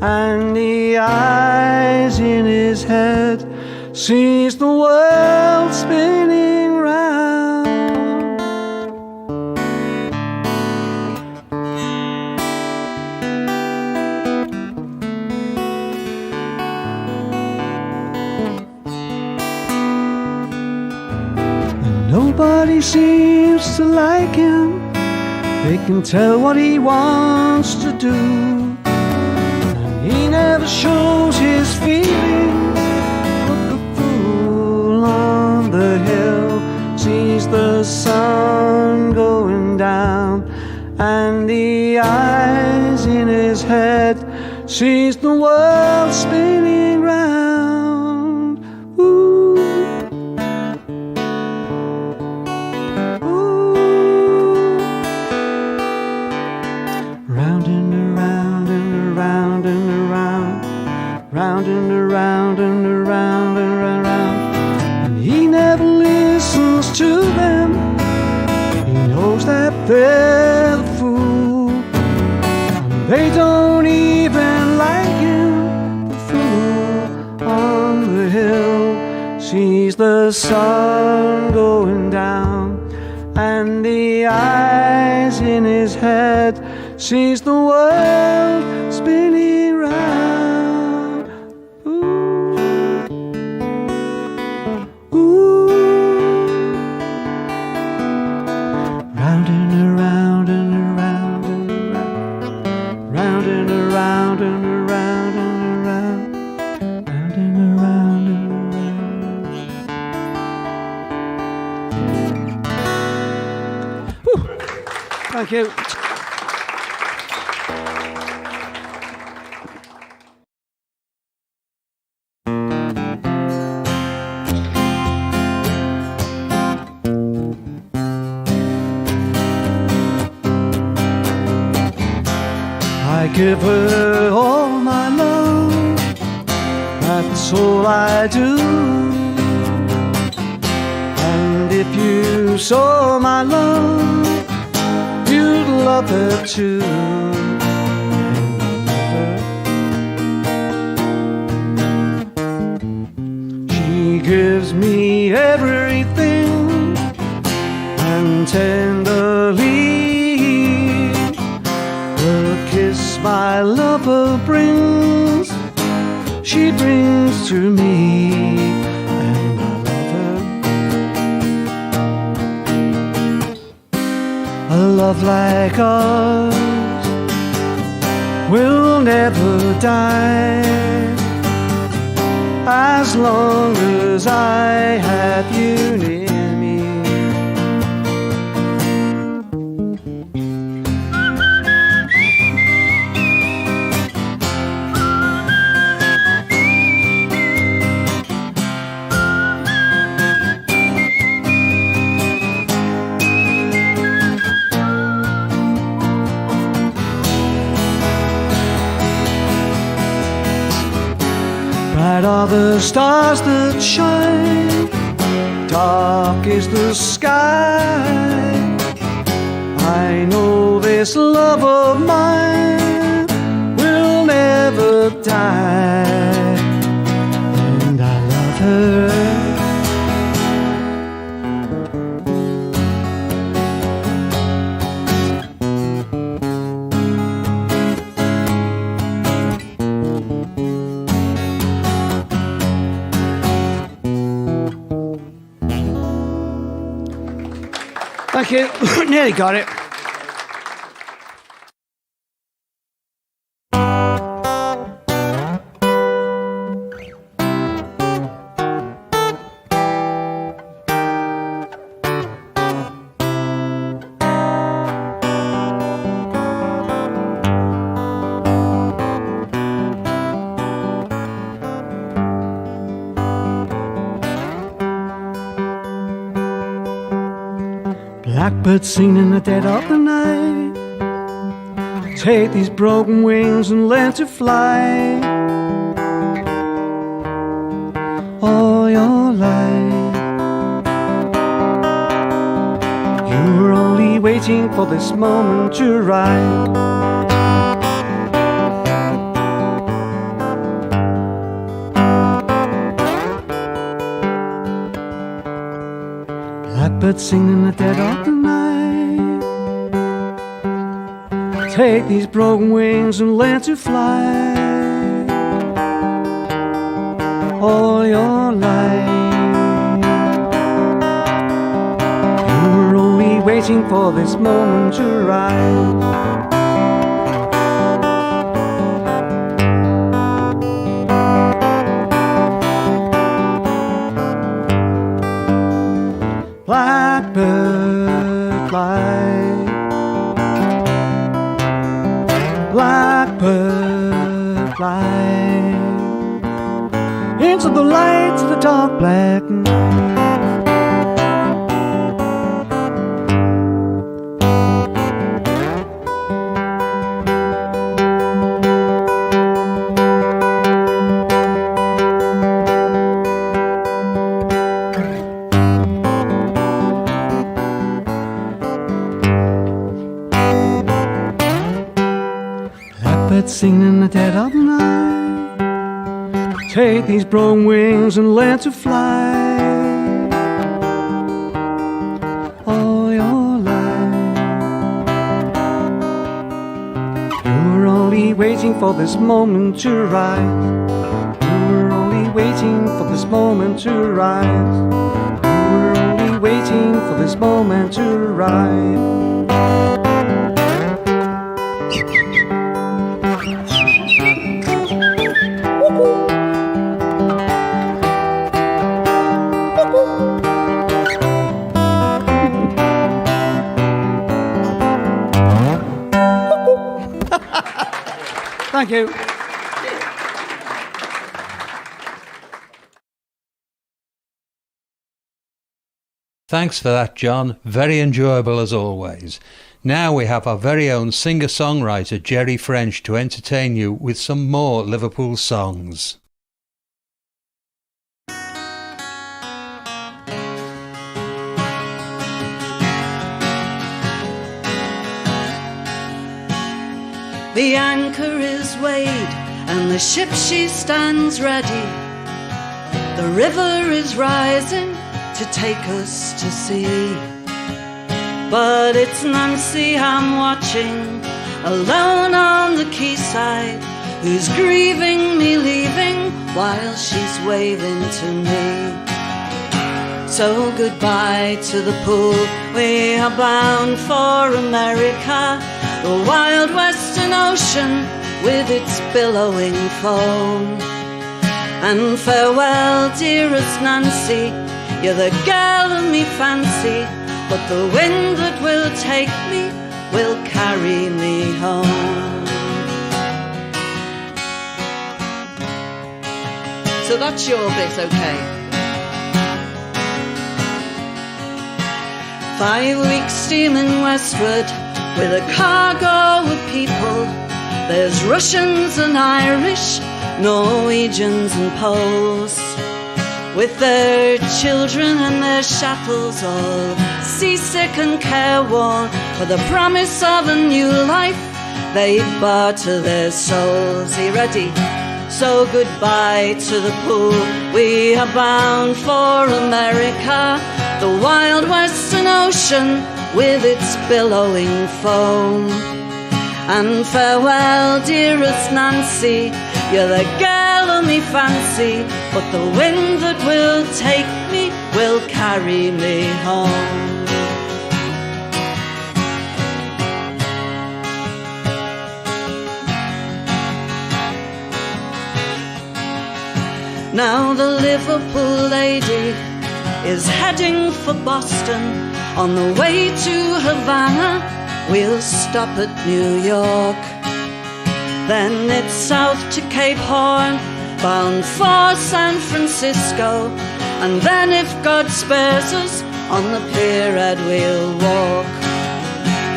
Speaker 11: and the eyes in his head sees the world spinning round. And nobody seems to like him. They can tell what he wants to do. He never shows his feelings, but the fool on the hill sees the sun going down, and the eyes in his head sees the world spinning round. Ooh. Ooh. Round and around and around and around, round and around and around and around. And he never listens to them. He knows that they're the fool, and they don't even like him. The fool on the hill sees the sun going down, and the eyes in his head sees the world spinning round. Ooh. Ooh. Round and around and around and around, round and around and around and around, round and around and around. Whew. Thank you. I give her all my love, that's all I do. And if you saw my love, you'd love her too. She gives me everything, and tenderly the kiss my lover brings, she brings to me, and I love her. A love like ours will never die, as long as I have you near me. Right are the stars that shine, dark is the sky. I know this love of mine will never die, and I love her.
Speaker 6: Thank you. Nearly got it.
Speaker 11: Blackbird singing in the dead of the night, take these broken wings and learn to fly. All your life you were only waiting for this moment to arrive. Blackbird singing in the dead of the night, take these broken wings and learn to fly. All your life you were only waiting for this moment to arrive. Blackbird fly, blackbird fly, into the lights of the dark black night. Singing in the dead of the night, take these broken wings and learn to fly. All your life you were only waiting for this moment to arrive. You were only waiting for this moment to arrive. You were only waiting for this moment to arrive. Thank you.
Speaker 3: Thanks for that, John. Very enjoyable as always. Now we have our very own singer-songwriter Gerry Ffrench to entertain you with some more Liverpool songs.
Speaker 12: The anchor is weighed and the ship she stands ready. The river is rising to take us to sea. But it's Nancy I'm watching, alone on the quayside, who's grieving me leaving while she's waving to me. So goodbye to the pool, we are bound for America, the wild western ocean with its billowing foam. And farewell, dearest Nancy, you're the girl of me fancy, but the wind that will take me will carry me home. So that's your bit, okay? 5 weeks steaming westward with a cargo of people. There's Russians and Irish, Norwegians and Poles, with their children and their chattels, all seasick and careworn, for the promise of a new life they'd barter their souls. Are you ready? So goodbye to the pool, we are bound for America, the wild western ocean with its billowing foam. And farewell, dearest Nancy, you're the girl of me fancy, but the wind that will take me will carry me home. Now the Liverpool lady is heading for Boston. On the way to Havana, we'll stop at New York. Then it's south to Cape Horn, bound for San Francisco. And then if God spares us, on the pier we'll walk.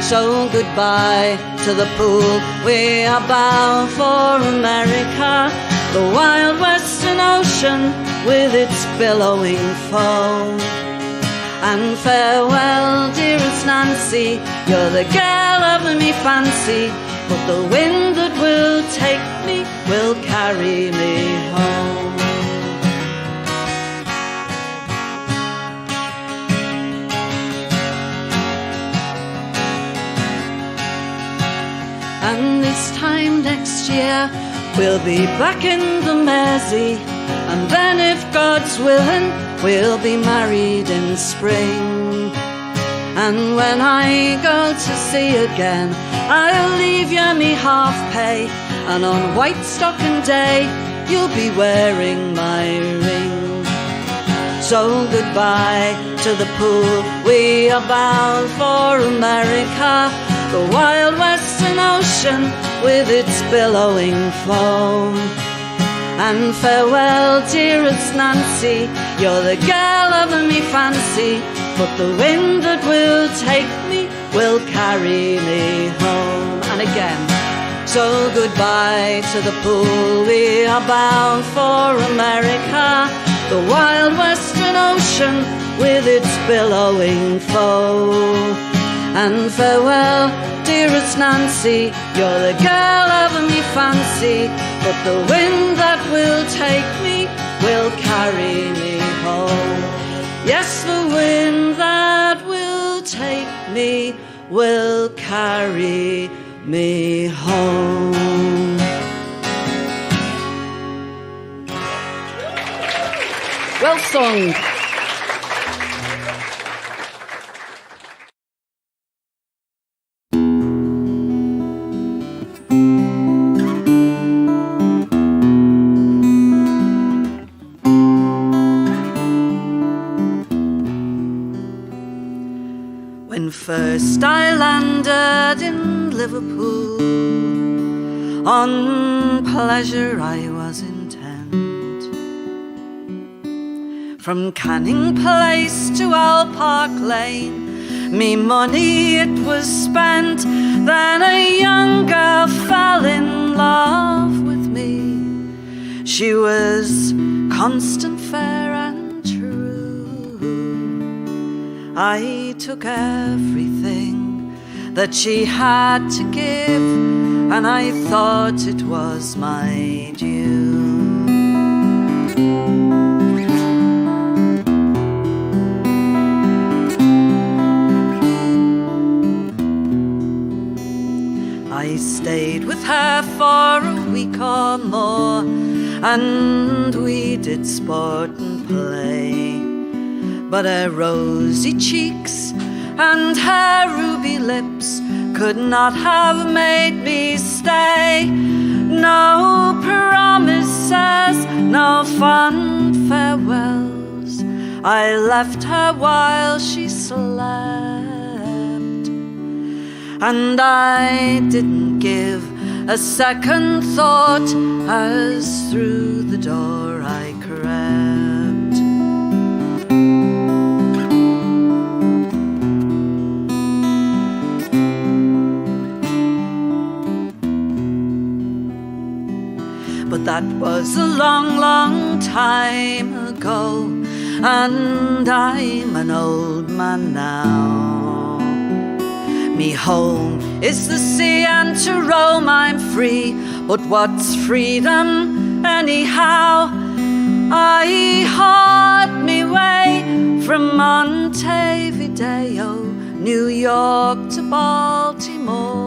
Speaker 12: So goodbye to the pool, we are bound for America, the wild western ocean with its billowing foam. And farewell, dearest Nancy, you're the girl of me fancy, but the wind that will take me will carry me home. And this time next year we'll be back in the Mersey, and then if God's willing we'll be married in spring. And when I go to sea again, I'll leave you me half pay, and on White Stocking Day you'll be wearing my ring. So goodbye to the pool, we are bound for America, the wild western ocean with its billowing foam. And farewell, dearest Nancy, you're the girl of me fancy, but the wind that will take me will carry me home. And again, so goodbye to the pool, we are bound for America, the wild western ocean with its billowing foam. And farewell, dearest Nancy, you're the girl of me fancy, but the wind that will take me will carry me home. Yes, the wind that will take me will carry me home. Well sung. When first I landed in Liverpool, on pleasure I was intent. From Canning Place to Owl Park Lane, me money it was spent. Then a young girl fell in love with me. She was constant, fair and true. I took everything that she had to give, and I thought it was my due. I stayed with her for a week or more, and we did sport and play. But her rosy cheeks and her ruby lips could not have made me stay. No promises, no fond farewells, I left her while she slept. And I didn't give a second thought as through the door I crept. But the that was a long, long time ago, and I'm an old man now. Me home is the sea, and to roam I'm free, but what's freedom anyhow? I hard me way from Montevideo, New York to Baltimore,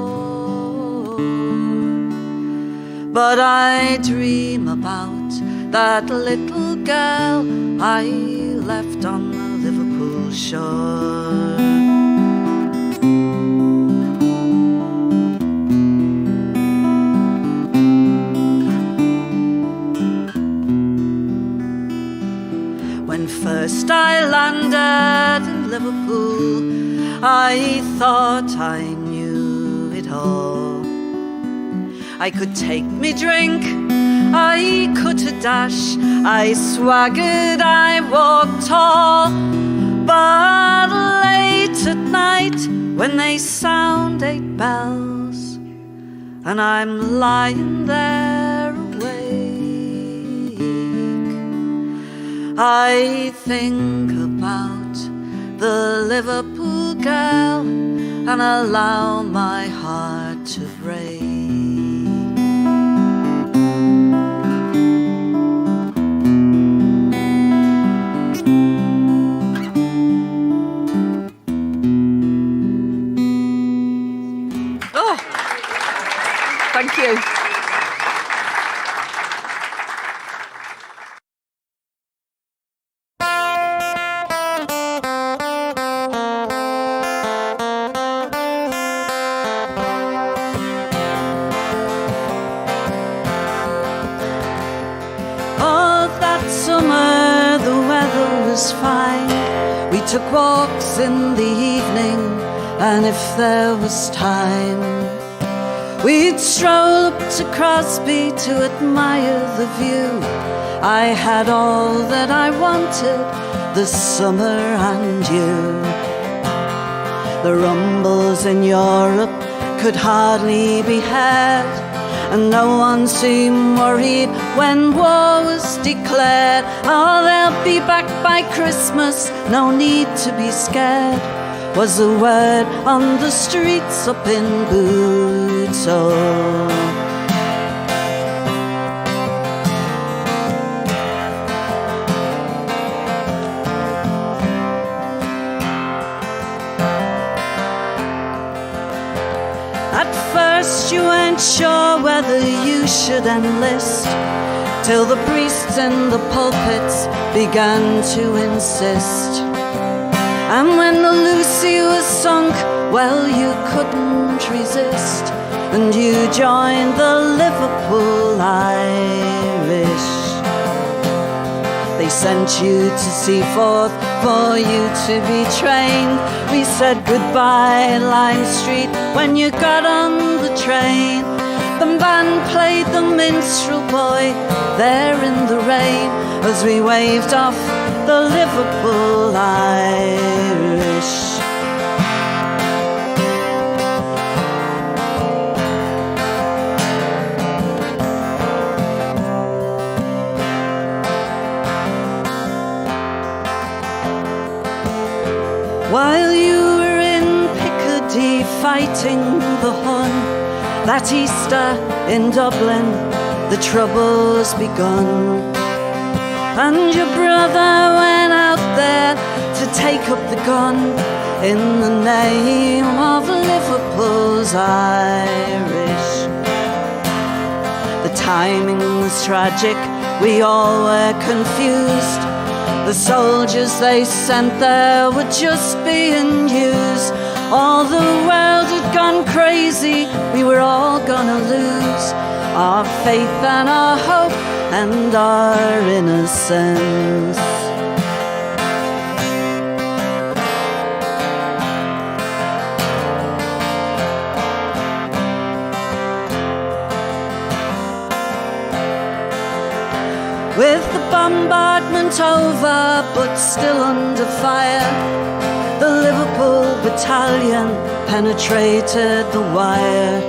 Speaker 12: but I dream about that little girl I left on the Liverpool shore. When first I landed in Liverpool, I thought I knew it all. I could take me drink, I could a dash, I swaggered, I walked tall. But late at night, when they sound 8 bells, and I'm lying there awake, I think about the Liverpool girl and allow my heart to break.
Speaker 13: Thank you.
Speaker 12: Oh, that summer the weather was fine. We took walks in the evening, and if there was time, we'd stroll up to Crosby to admire the view. I had all that I wanted this summer and you. The rumbles in Europe could hardly be heard, and no one seemed worried when war was declared. Oh, they'll be back by Christmas, no need to be scared, was the word on the streets up in Bootsole. At first you weren't sure whether you should enlist, till the priests in the pulpits began to insist. And when the Lucy was sunk, well, you couldn't resist, and you joined the Liverpool Irish. They sent you to Seaforth for you to be trained. We said goodbye Lime Street when you got on the train. The band played the Minstrel Boy there in the rain, as we waved off the Liverpool Irish. While you were in Picardy fighting the Hun, that Easter in Dublin the trouble's begun, and your brother went out there to take up the gun in the name of Liverpool's Irish. The timing was tragic, we all were confused. The soldiers they sent there were just being used. All the world had gone crazy, we were all gonna lose our faith and our hope and our innocence. With the bombardment over but still under fire, the Liverpool battalion penetrated the wire.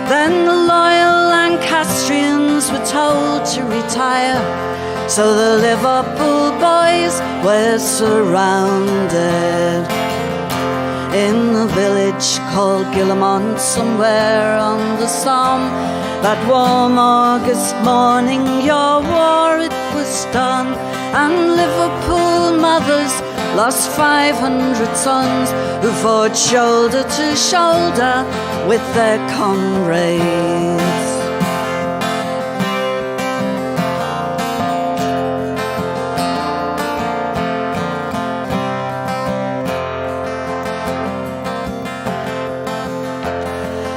Speaker 12: Then the loyal Lancastrians were told to retire, so the Liverpool boys were surrounded. In a village called Guillemont, somewhere on the Somme, that warm August morning, your war it was done, and Liverpool mothers lost 500 sons who fought shoulder to shoulder with their comrades.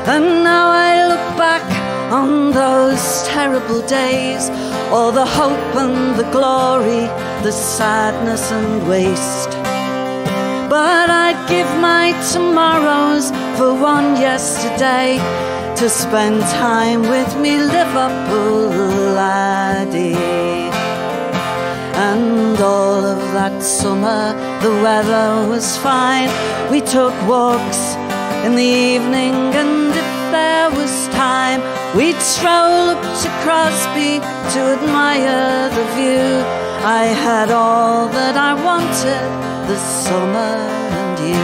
Speaker 12: And now I look back on those terrible days, all the hope and the glory, the sadness and waste. But I'd give my tomorrows for one yesterday, to spend time with me Liverpool laddie. And all of that summer the weather was fine. We took walks in the evening, and if there was time, we'd stroll up to Crosby to admire the view. I had all that I wanted, the summer and you.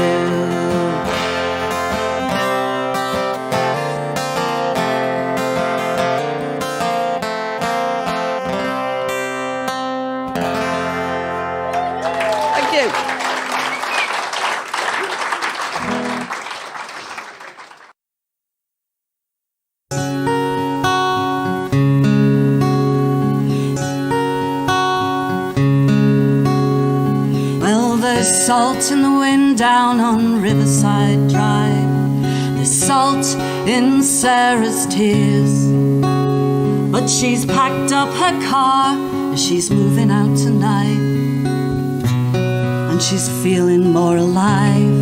Speaker 13: Thank you.
Speaker 12: There's salt in the wind down on Riverside Drive. There's salt in Sarah's tears. But she's packed up her car as she's moving out tonight, and she's feeling more alive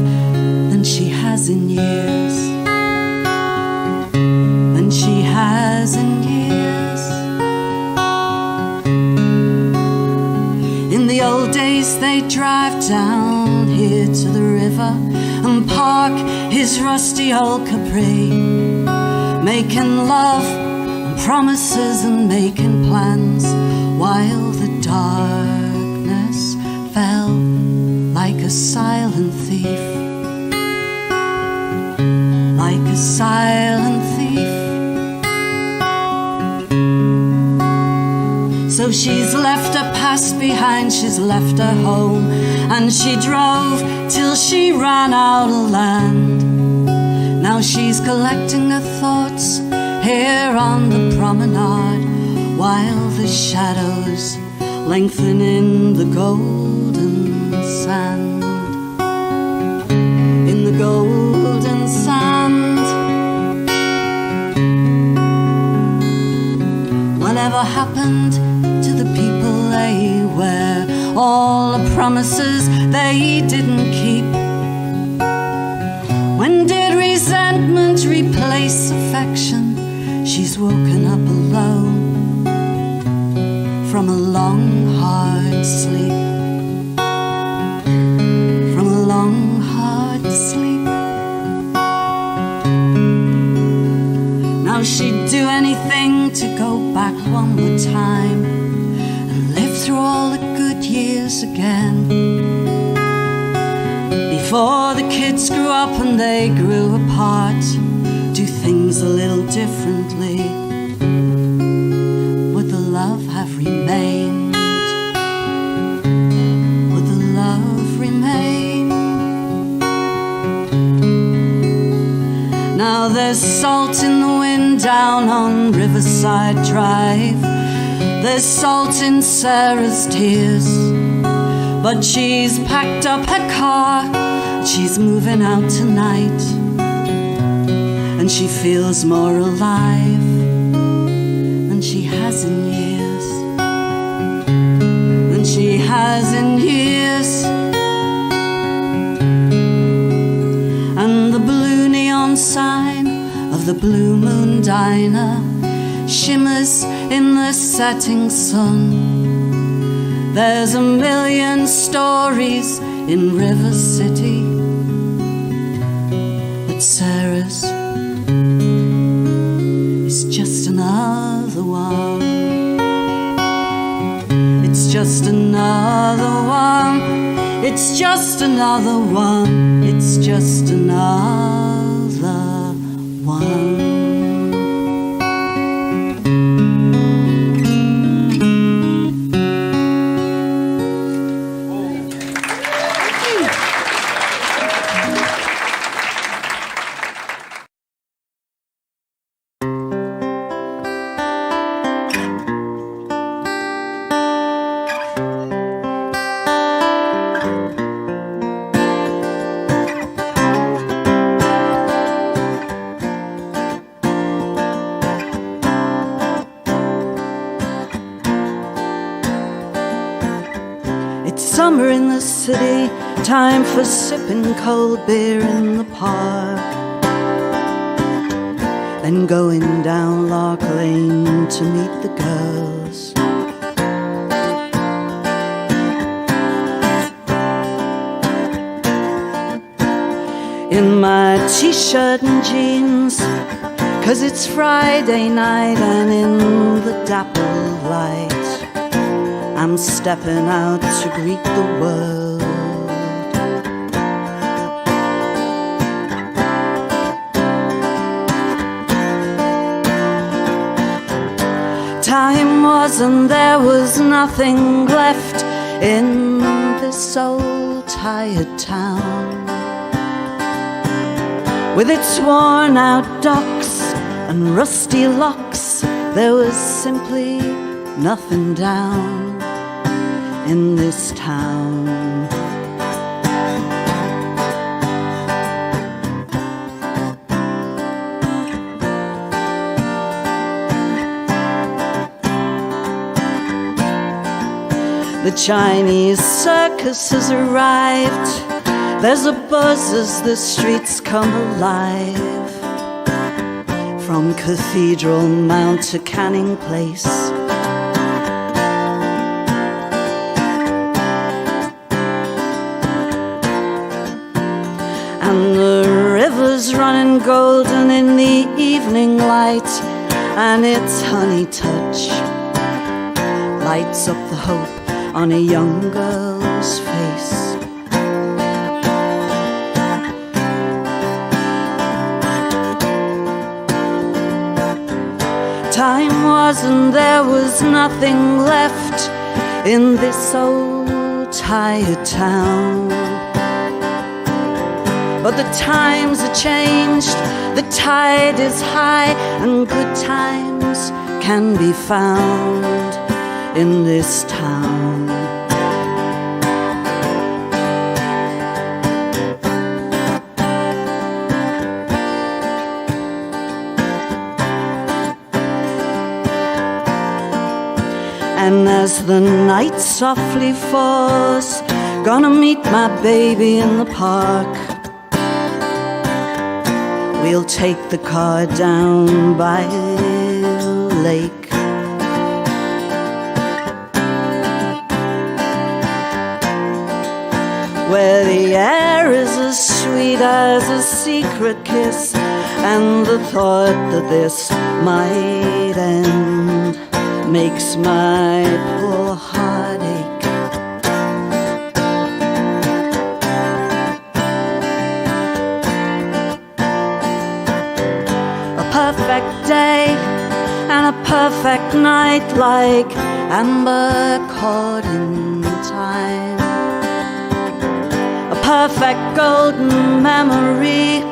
Speaker 12: than she has in years. Than she has in years. In the old days they'd drive down here to the river and park his rusty old Capri, making love and promises and making plans, while the darkness fell like a silent thief. Like a silent thief. So she's left her past behind, she's left her home, and she drove till she ran out of land. Now she's collecting her thoughts here on the promenade, while the shadows lengthen in the golden sand. In the golden sand. Whatever happened to the people they were, all the promises they didn't keep? When did resentment replace affection? She's woken up alone from a long hard sleep. From a long hard sleep. Now she'd do anything to go back one more time and live through all the good years again, before the kids grew up and they grew apart. Do things a little differently. Would the love have remained? Would the love remain? Now there's salt in the wind down on Riverside Drive. There's salt in Sarah's tears. But she's packed up her car, she's moving out tonight, and she feels more alive than she has in years. Than she has in years. And the blue neon sign of the Blue Moon Diner shimmers in the setting sun. There's a million stories in River City, but Sarah's another one. It's just another one. It's just another one. It's just another one. Summer in the city, time for sipping cold beer in the park. Then going down Lark Lane to meet the girls. In my t-shirt and jeans, 'cause it's Friday night, and in the dapple light I'm stepping out to greet the world. Time was and there was nothing left in this old tired town, with its worn out docks and rusty locks. There was simply nothing down in this town. The Chinese circus has arrived. There's a buzz as the streets come alive. From Cathedral Mount to Canning Place, and the river's running golden in the evening light, and its honey touch lights up the hope on a young girl's face. Time was and there was nothing left in this old tired town. But the times are changed, the tide is high, and good times can be found in this town. And as the night softly falls, gonna meet my baby in the park. We'll take the car down by the lake, where the air is as sweet as a secret kiss, and the thought that this might end makes my poor heart ache. A perfect day and a perfect night, like amber caught in time. A perfect golden memory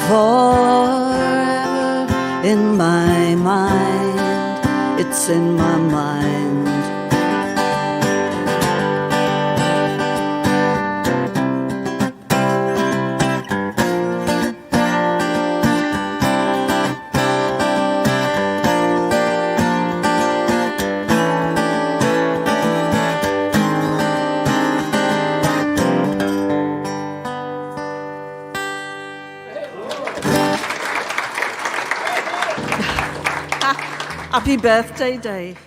Speaker 12: forever in my mind. It's in my mind. Happy birthday, Dave.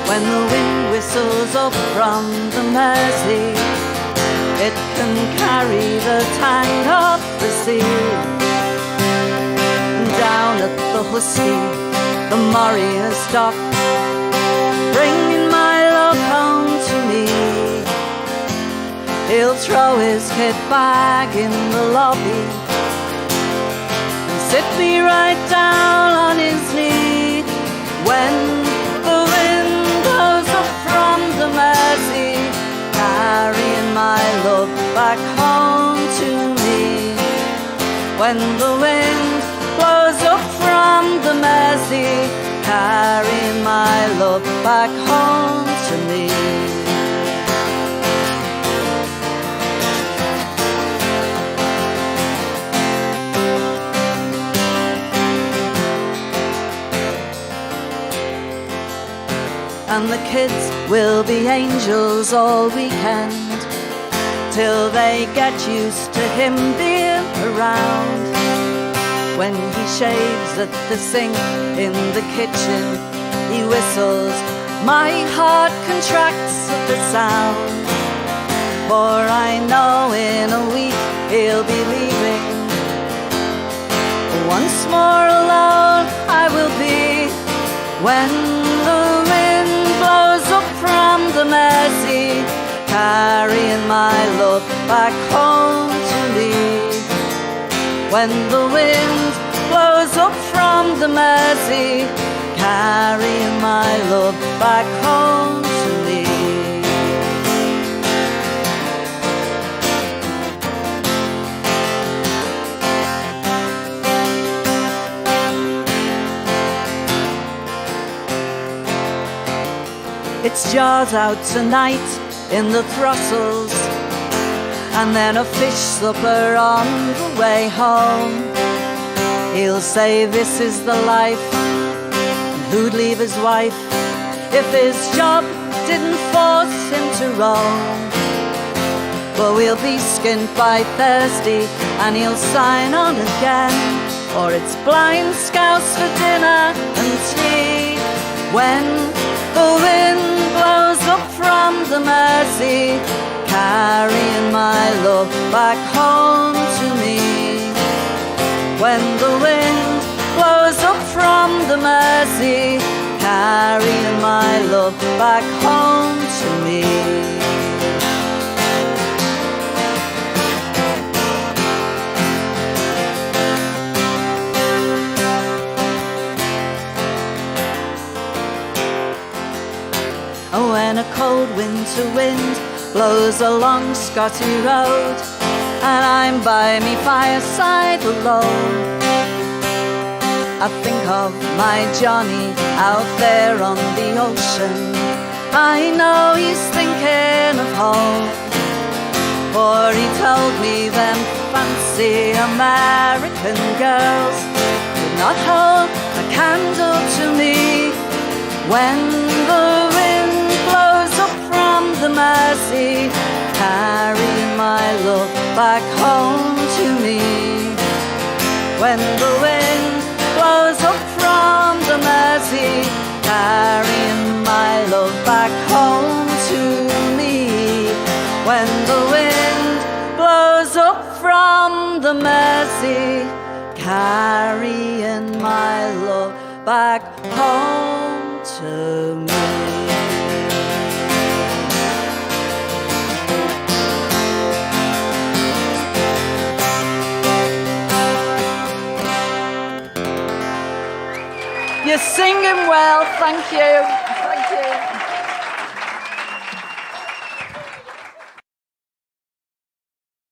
Speaker 12: When the wind whistles up from the Mersey. It can carry the tang of the sea. Down at the Husky, the Murray has stopped, bringing my love home to me. He'll throw his kit bag in the lobby and sit me right down on his knee. When the wind blows up from the Mersey, carrying my love back home to me. When the wind blows up from the Mersey, carrying my love back home to me. And the kids will be angels all weekend, till they get used to him being around. When he shaves at the sink in the kitchen, he whistles, my heart contracts at the sound. For I know in a week he'll be leaving. Once more alone I will be, when the wind blows up from the Mersey, carrying my love back home to me. When the wind blows up from the Mersey, carrying my love back home to me. It's Jaws out tonight in the throstles, and then a fish supper on the way home. He'll say this is the life, and who'd leave his wife if his job didn't force him to roam? But we'll be skinned by Thursday and he'll sign on again, or it's blind scouse for dinner and tea. When the wind blows up from the Mersey, carrying my love back home to me. When the wind blows up from the Mersey, carrying my love back home to me. When a cold winter wind blows along Scotty Road, and I'm by me fireside alone, I think of my Johnny out there on the ocean. I know he's thinking of home, for he told me them fancy American girls could not hold a candle to me. When the wind blows up from the Mersey, carrying my love back home to me. When the wind blows up from the Mersey, carrying my love back home to me. When the wind blows up from the Mersey, carrying my love back home to me. You're singing well, thank you. Thank you.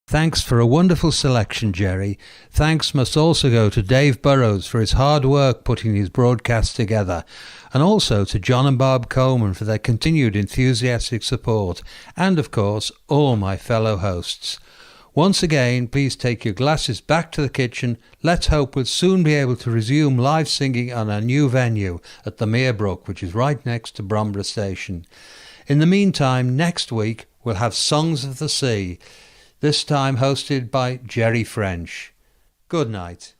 Speaker 3: Thanks for a wonderful selection, Gerry. Thanks must also go to Dave Burrows for his hard work putting his broadcast together, and also to John and Barb Coleman for their continued enthusiastic support, and of course all my fellow hosts. Once again, please take your glasses back to the kitchen. Let's hope we'll soon be able to resume live singing on our new venue at the Merebrook, which is right next to Bromborough Station. In the meantime, next week we'll have Songs of the Sea, this time hosted by Gerry Ffrench. Good night.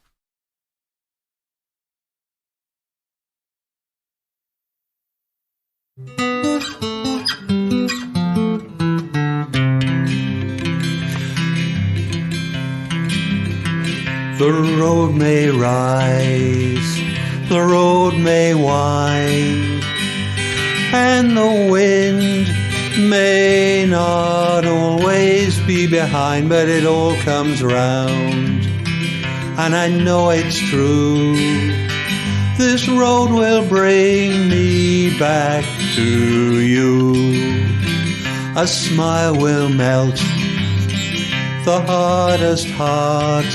Speaker 3: The road may rise, the road may wind, and the wind may not always be behind, but it all comes round. And I know it's true, this road will bring me back to you. A smile will melt the hardest heart.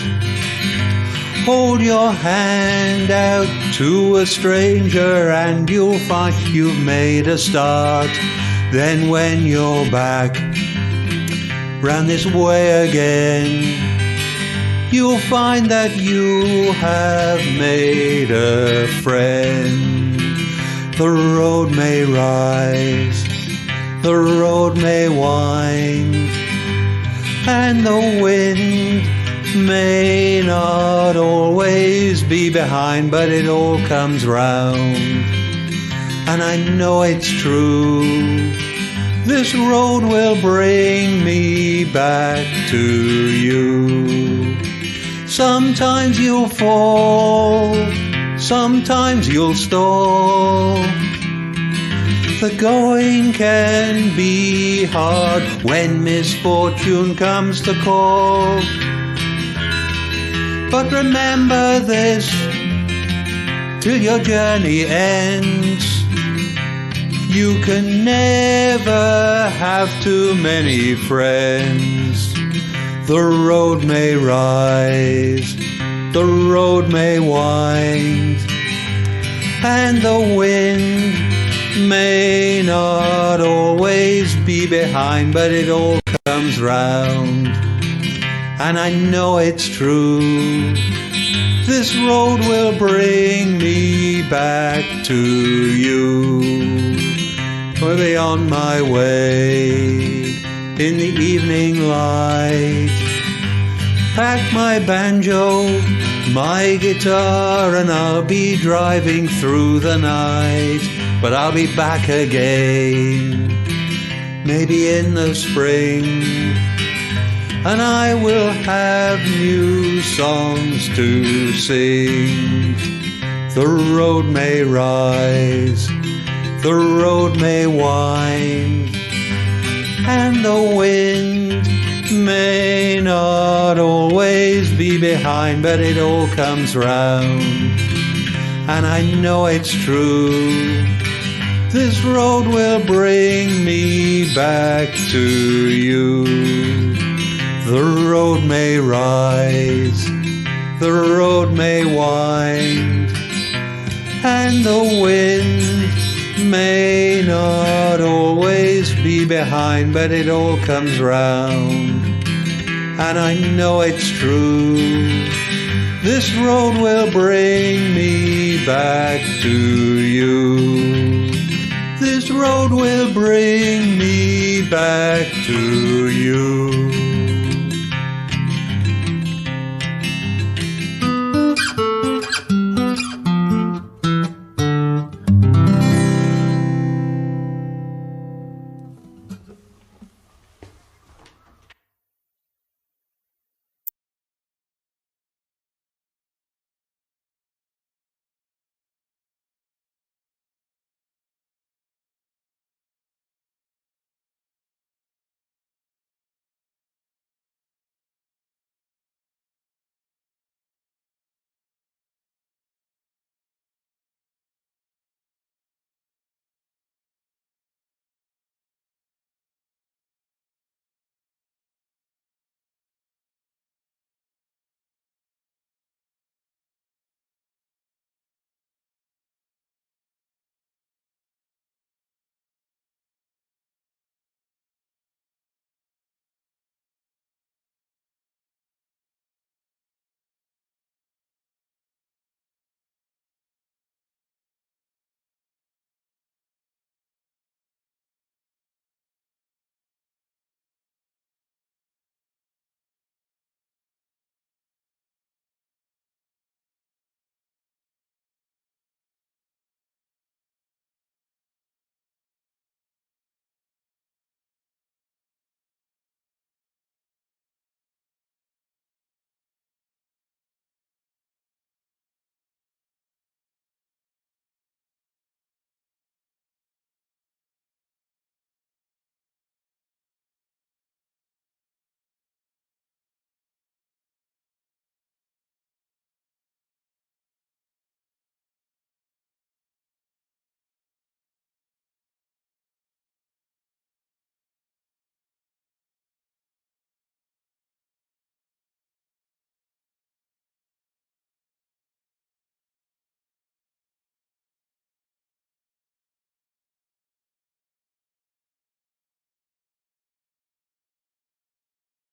Speaker 3: Hold your hand out to a stranger and you'll find you've made a start. Then when you're back round this way again, you'll find that you have made a friend. The road may rise, the road may wind, and the wind may not always be behind, but it all comes round. And I know it's true, this road will bring me back to you. Sometimes you'll fall, sometimes you'll stall. The going can be hard when misfortune comes to call. But remember this till your journey ends: you can never have too many friends. The road may rise, the road may wind, and the wind may not always be behind, but it all comes round. And I know it's true, this road will bring me back to you. I'll be on my way in the evening light, pack my banjo, my guitar, and I'll be driving through the night. But I'll be back again, maybe in the spring, and I will have new songs to sing. The road may rise, the road may wind, and the wind may not always be behind, but it all comes round. And I know it's true, this road will bring me back to you. The road may rise, the road may wind, and the wind may not always be behind, but it all comes round. And I know it's true, this road will bring me back to you. This road will bring me back to you.